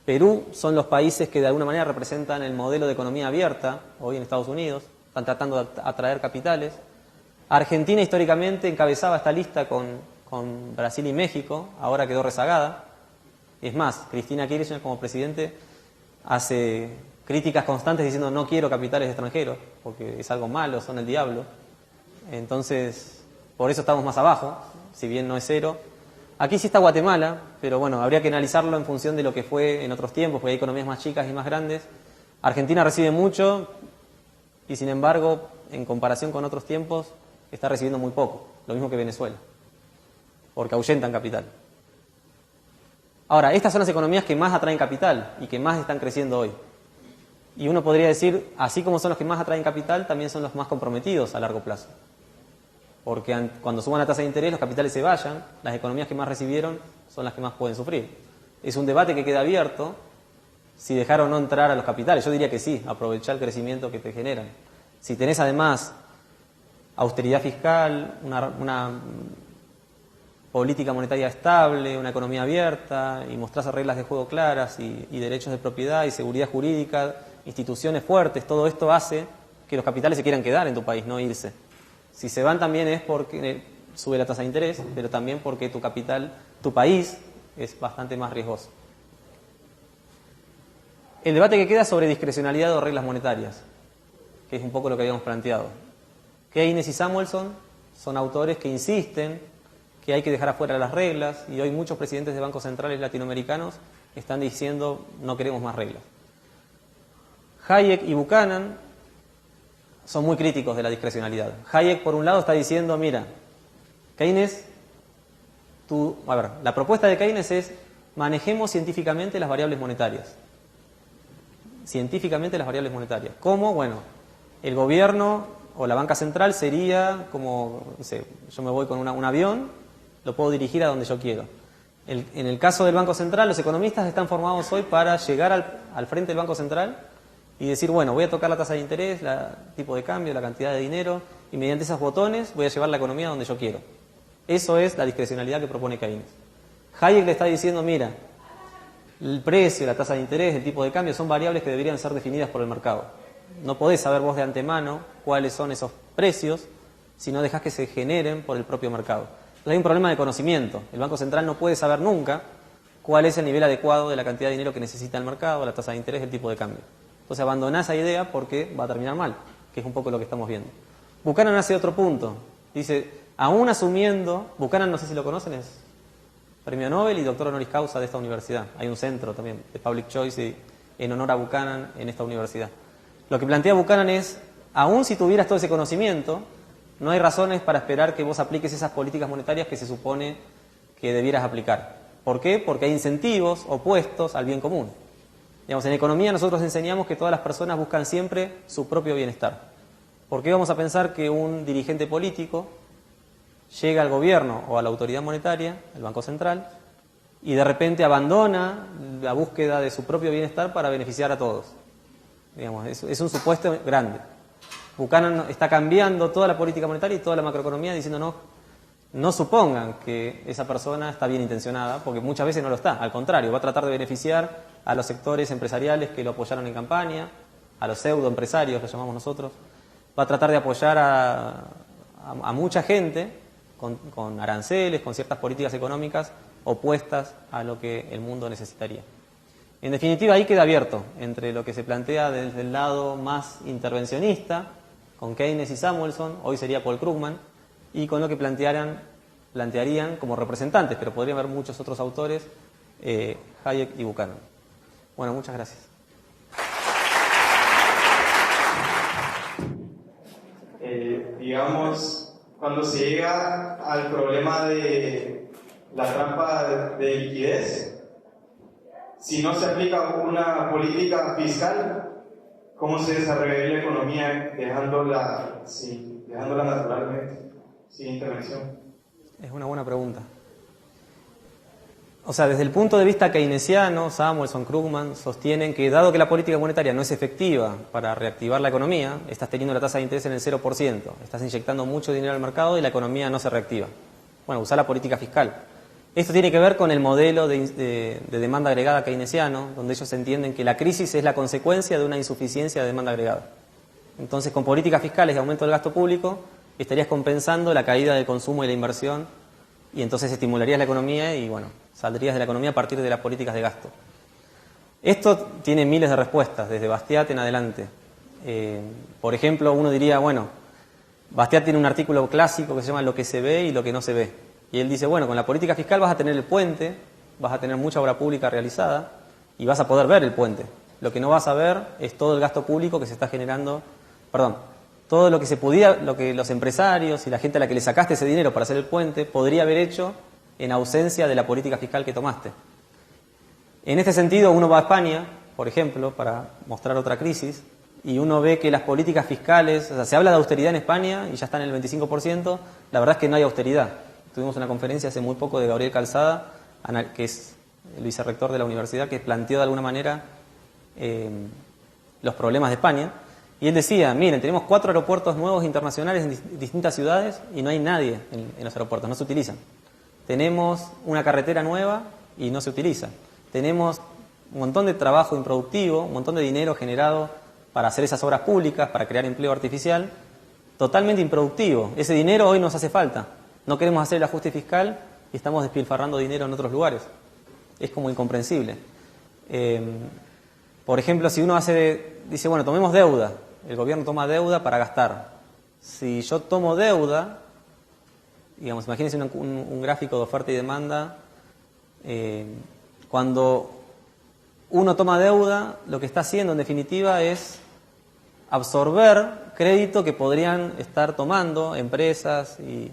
Perú son los países que de alguna manera representan el modelo de economía abierta hoy en Estados Unidos, están tratando de atraer capitales. Argentina históricamente encabezaba esta lista con Brasil y México, ahora quedó rezagada. Es más, Cristina Kirchner como presidente hace críticas constantes diciendo no quiero capitales extranjeros, porque es algo malo, son el diablo. Entonces, por eso estamos más abajo, si bien no es cero. Aquí sí está Guatemala, pero bueno, habría que analizarlo en función de lo que fue en otros tiempos, porque hay economías más chicas y más grandes. Argentina recibe mucho y sin embargo, en comparación con otros tiempos, está recibiendo muy poco, lo mismo que Venezuela, porque ahuyentan capital. Ahora, estas son las economías que más atraen capital y que más están creciendo hoy. Y uno podría decir, así como son los que más atraen capital, también son los más comprometidos a largo plazo. Porque cuando suban la tasa de interés, los capitales se vayan, las economías que más recibieron son las que más pueden sufrir. Es un debate que queda abierto, si dejar o no entrar a los capitales. Yo diría que sí, aprovechar el crecimiento que te generan. Si tenés además austeridad fiscal, una política monetaria estable, una economía abierta, y mostrás reglas de juego claras y derechos de propiedad y seguridad jurídica, instituciones fuertes, todo esto hace que los capitales se quieran quedar en tu país, no irse. Si se van también es porque sube la tasa de interés, pero también porque tu capital, tu país, es bastante más riesgoso. El debate que queda sobre discrecionalidad o reglas monetarias, que es un poco lo que habíamos planteado. Keynes y Samuelson son autores que insisten que hay que dejar afuera las reglas, y hoy muchos presidentes de bancos centrales latinoamericanos están diciendo no queremos más reglas. Hayek y Buchanan son muy críticos de la discrecionalidad. Hayek, por un lado, está diciendo, mira, Keynes, la propuesta de Keynes es manejemos científicamente las variables monetarias. Científicamente las variables monetarias. ¿Cómo? Bueno, el gobierno o la banca central sería como, no sé, yo me voy con un avión, lo puedo dirigir a donde yo quiero. En el caso del Banco Central, los economistas están formados hoy para llegar al frente del Banco Central y decir, bueno, voy a tocar la tasa de interés, el tipo de cambio, la cantidad de dinero, y mediante esos botones voy a llevar la economía donde yo quiero. Eso es la discrecionalidad que propone Keynes. Hayek le está diciendo, mira, el precio, la tasa de interés, el tipo de cambio son variables que deberían ser definidas por el mercado. No podés saber vos de antemano cuáles son esos precios si no dejás que se generen por el propio mercado. Entonces hay un problema de conocimiento. El Banco Central no puede saber nunca cuál es el nivel adecuado de la cantidad de dinero que necesita el mercado, la tasa de interés, el tipo de cambio. Entonces abandonás esa idea porque va a terminar mal, que es un poco lo que estamos viendo. Buchanan hace otro punto. Dice, aún asumiendo, Buchanan no sé si lo conocen, es premio Nobel y doctor honoris causa de esta universidad. Hay un centro también de Public Choice en honor a Buchanan en esta universidad. Lo que plantea Buchanan es, aún si tuvieras todo ese conocimiento, no hay razones para esperar que vos apliques esas políticas monetarias que se supone que debieras aplicar. ¿Por qué? Porque hay incentivos opuestos al bien común. Digamos, en economía nosotros enseñamos que todas las personas buscan siempre su propio bienestar. ¿Por qué vamos a pensar que un dirigente político llega al gobierno o a la autoridad monetaria, el Banco Central, y de repente abandona la búsqueda de su propio bienestar para beneficiar a todos? Digamos, es un supuesto grande. Buchanan está cambiando toda la política monetaria y toda la macroeconomía diciendo no supongan que esa persona está bien intencionada, porque muchas veces no lo está. Al contrario, va a tratar de beneficiar a los sectores empresariales que lo apoyaron en campaña, a los pseudoempresarios, que llamamos nosotros. Va a tratar de apoyar a mucha gente con aranceles, con ciertas políticas económicas opuestas a lo que el mundo necesitaría. En definitiva, ahí queda abierto entre lo que se plantea desde el lado más intervencionista, con Keynes y Samuelson, hoy sería Paul Krugman, y con lo que plantearían como representantes, pero podría haber muchos otros autores, Hayek y Buchanan. Bueno, muchas gracias. Digamos, cuando se llega al problema de la trampa de liquidez, si no se aplica una política fiscal, ¿cómo se desarrollaría la economía dejándola naturalmente, sin intervención? Es una buena pregunta. O sea, desde el punto de vista keynesiano, Samuelson, Krugman sostienen que dado que la política monetaria no es efectiva para reactivar la economía, estás teniendo la tasa de interés en el 0%, estás inyectando mucho dinero al mercado y la economía no se reactiva. Bueno, usar la política fiscal. Esto tiene que ver con el modelo de demanda agregada keynesiano, donde ellos entienden que la crisis es la consecuencia de una insuficiencia de demanda agregada. Entonces, con políticas fiscales y aumento del gasto público, estarías compensando la caída del consumo y la inversión, y entonces estimularías la economía y, bueno, saldrías de la economía a partir de las políticas de gasto. Esto tiene miles de respuestas, desde Bastiat en adelante. Por ejemplo, uno diría, bueno, Bastiat tiene un artículo clásico que se llama Lo que se ve y lo que no se ve. Y él dice, bueno, con la política fiscal vas a tener el puente, vas a tener mucha obra pública realizada y vas a poder ver el puente. Lo que no vas a ver es todo el gasto público que se está generando, todo lo que se podía, lo que los empresarios y la gente a la que le sacaste ese dinero para hacer el puente podría haber hecho en ausencia de la política fiscal que tomaste. En este sentido, uno va a España, por ejemplo, para mostrar otra crisis, y uno ve que las políticas fiscales, o sea, se habla de austeridad en España y ya está en el 25%, la verdad es que no hay austeridad. Tuvimos una conferencia hace muy poco de Gabriel Calzada, que es el vicerrector de la universidad, que planteó de alguna manera los problemas de España, y él decía, miren, tenemos 4 aeropuertos nuevos internacionales en distintas ciudades y no hay nadie en los aeropuertos, no se utilizan. Tenemos una carretera nueva y no se utiliza. Tenemos un montón de trabajo improductivo, un montón de dinero generado para hacer esas obras públicas, para crear empleo artificial, totalmente improductivo. Ese dinero hoy nos hace falta. No queremos hacer el ajuste fiscal y estamos despilfarrando dinero en otros lugares. Es como incomprensible. Por ejemplo, si uno dice, bueno, tomemos deuda. El gobierno toma deuda para gastar. Si yo tomo deuda, digamos, imagínense un gráfico de oferta y demanda. Cuando uno toma deuda, lo que está haciendo en definitiva es absorber crédito que podrían estar tomando empresas y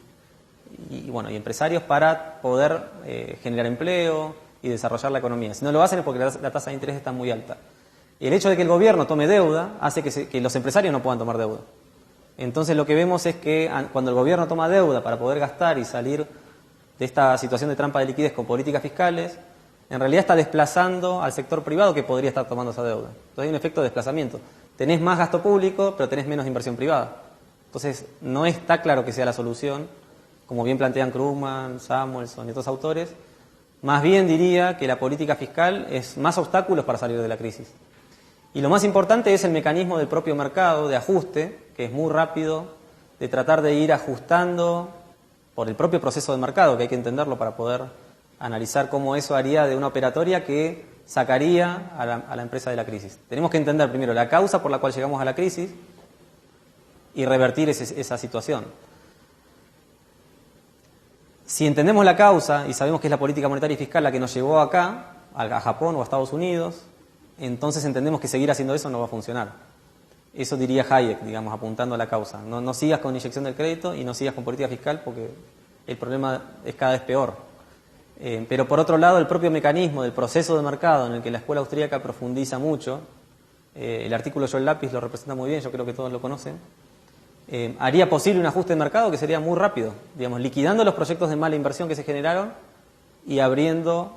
empresarios para poder generar empleo y desarrollar la economía. Si no lo hacen es porque la tasa de interés está muy alta. El hecho de que el gobierno tome deuda hace que los empresarios no puedan tomar deuda. Entonces lo que vemos es que cuando el gobierno toma deuda para poder gastar y salir de esta situación de trampa de liquidez con políticas fiscales, en realidad está desplazando al sector privado que podría estar tomando esa deuda. Entonces hay un efecto de desplazamiento. Tenés más gasto público, pero tenés menos inversión privada. Entonces no está claro que sea la solución, como bien plantean Krugman, Samuelson y otros autores. Más bien diría que la política fiscal es más obstáculos para salir de la crisis. Y lo más importante es el mecanismo del propio mercado de ajuste, que es muy rápido, de tratar de ir ajustando por el propio proceso de mercado, que hay que entenderlo para poder analizar cómo eso haría de una operatoria que sacaría a la empresa de la crisis. Tenemos que entender primero la causa por la cual llegamos a la crisis y revertir esa situación. Si entendemos la causa y sabemos que es la política monetaria y fiscal la que nos llevó acá, a Japón o a Estados Unidos, entonces entendemos que seguir haciendo eso no va a funcionar. Eso diría Hayek, digamos, apuntando a la causa. No sigas con inyección del crédito y no sigas con política fiscal porque el problema es cada vez peor. Pero por otro lado, el propio mecanismo del proceso de mercado en el que la escuela austríaca profundiza mucho, el artículo Joel Lapis lo representa muy bien, yo creo que todos lo conocen, haría posible un ajuste de mercado que sería muy rápido, digamos, liquidando los proyectos de mala inversión que se generaron y abriendo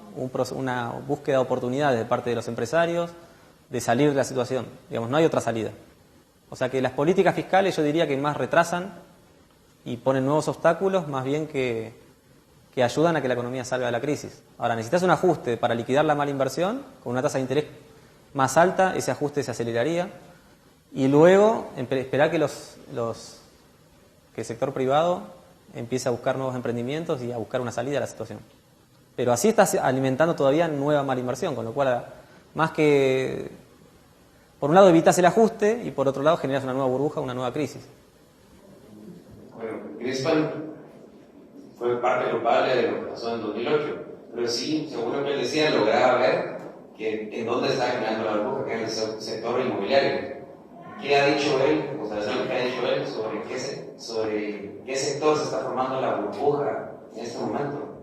una búsqueda de oportunidades de parte de los empresarios de salir de la situación. Digamos, no hay otra salida. O sea que las políticas fiscales yo diría que más retrasan y ponen nuevos obstáculos más bien que ayudan a que la economía salga de la crisis. Ahora, necesitas un ajuste para liquidar la mala inversión, con una tasa de interés más alta, ese ajuste se aceleraría, y luego esperar que que el sector privado empiece a buscar nuevos emprendimientos y a buscar una salida a la situación. Pero así estás alimentando todavía nueva mala inversión, con lo cual, más que, por un lado evitas el ajuste y por otro lado generas una nueva burbuja, una nueva crisis. Bueno, Greenspan fue parte culpable de lo que pasó en 2008, pero sí, según lo que él decía, lograba ver en dónde está generando la burbuja, que es el sector inmobiliario. ¿Qué ha dicho él, o sea, ¿qué ha dicho él sobre qué sector se está formando la burbuja en este momento?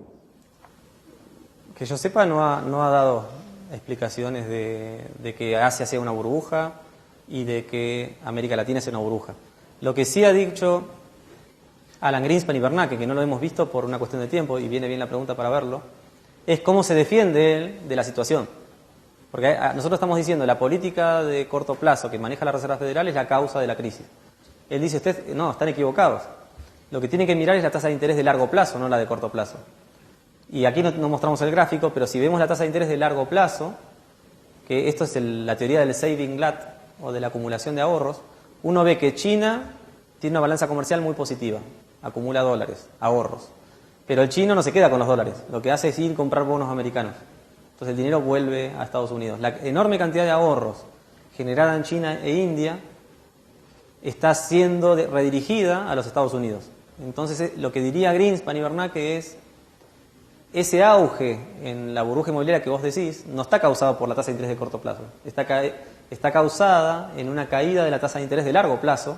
Que yo sepa, no ha dado explicaciones de que Asia sea una burbuja y de que América Latina sea una burbuja. Lo que sí ha dicho Alan Greenspan y Bernanke, que no lo hemos visto por una cuestión de tiempo, y viene bien la pregunta para verlo, es cómo se defiende él de la situación. Porque nosotros estamos diciendo la política de corto plazo que maneja la Reserva Federal es la causa de la crisis. Él dice, no, están equivocados. Lo que tienen que mirar es la tasa de interés de largo plazo, no la de corto plazo. Y aquí no mostramos el gráfico, pero si vemos la tasa de interés de largo plazo, que esto es la teoría del saving glut o de la acumulación de ahorros, uno ve que China tiene una balanza comercial muy positiva, acumula dólares, ahorros. Pero el chino no se queda con los dólares, lo que hace es ir a comprar bonos americanos. Entonces el dinero vuelve a Estados Unidos. La enorme cantidad de ahorros generada en China e India está siendo redirigida a los Estados Unidos. Entonces lo que diría Greenspan y Bernanke es: ese auge en la burbuja inmobiliaria que vos decís no está causado por la tasa de interés de corto plazo, está causada en una caída de la tasa de interés de largo plazo,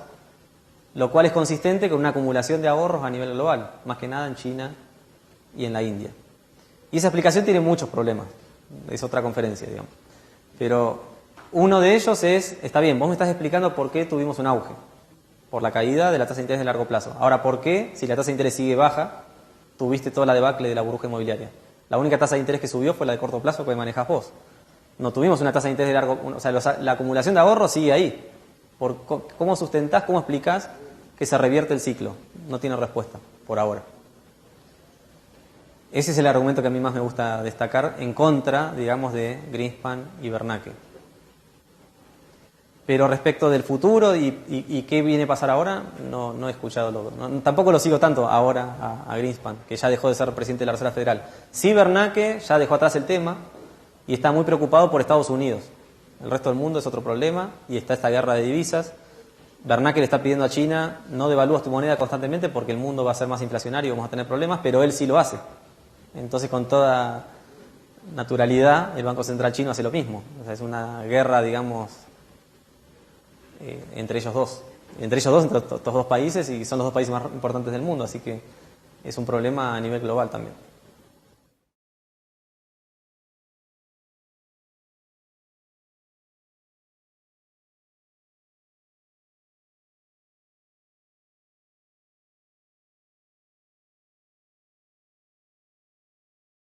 lo cual es consistente con una acumulación de ahorros a nivel global, más que nada en China y en la India. Y esa explicación tiene muchos problemas, es otra conferencia, digamos. Pero uno de ellos es, está bien, vos me estás explicando por qué tuvimos un auge, por la caída de la tasa de interés de largo plazo. Ahora, ¿por qué, si la tasa de interés sigue baja, tuviste toda la debacle de la burbuja inmobiliaria? La única tasa de interés que subió fue la de corto plazo que manejás vos. No tuvimos una tasa de interés de largo plazo, o sea, la acumulación de ahorros sigue ahí. ¿Cómo sustentás, cómo explicás que se revierte el ciclo? No tiene respuesta, por ahora. Ese es el argumento que a mí más me gusta destacar en contra, digamos, de Greenspan y Bernanke. Pero respecto del futuro y qué viene a pasar ahora, no he escuchado, tampoco lo sigo tanto ahora a Greenspan, que ya dejó de ser presidente de la Reserva Federal. Sí, Bernanke ya dejó atrás el tema y está muy preocupado por Estados Unidos. El resto del mundo es otro problema y está esta guerra de divisas. Bernanke le está pidiendo a China: no devalúes tu moneda constantemente porque el mundo va a ser más inflacionario y vamos a tener problemas, pero él sí lo hace. Entonces, con toda naturalidad, el Banco Central chino hace lo mismo. O sea, es una guerra, digamos, entre ellos dos, entre estos dos países, y son los dos países más importantes del mundo, así que es un problema a nivel global también.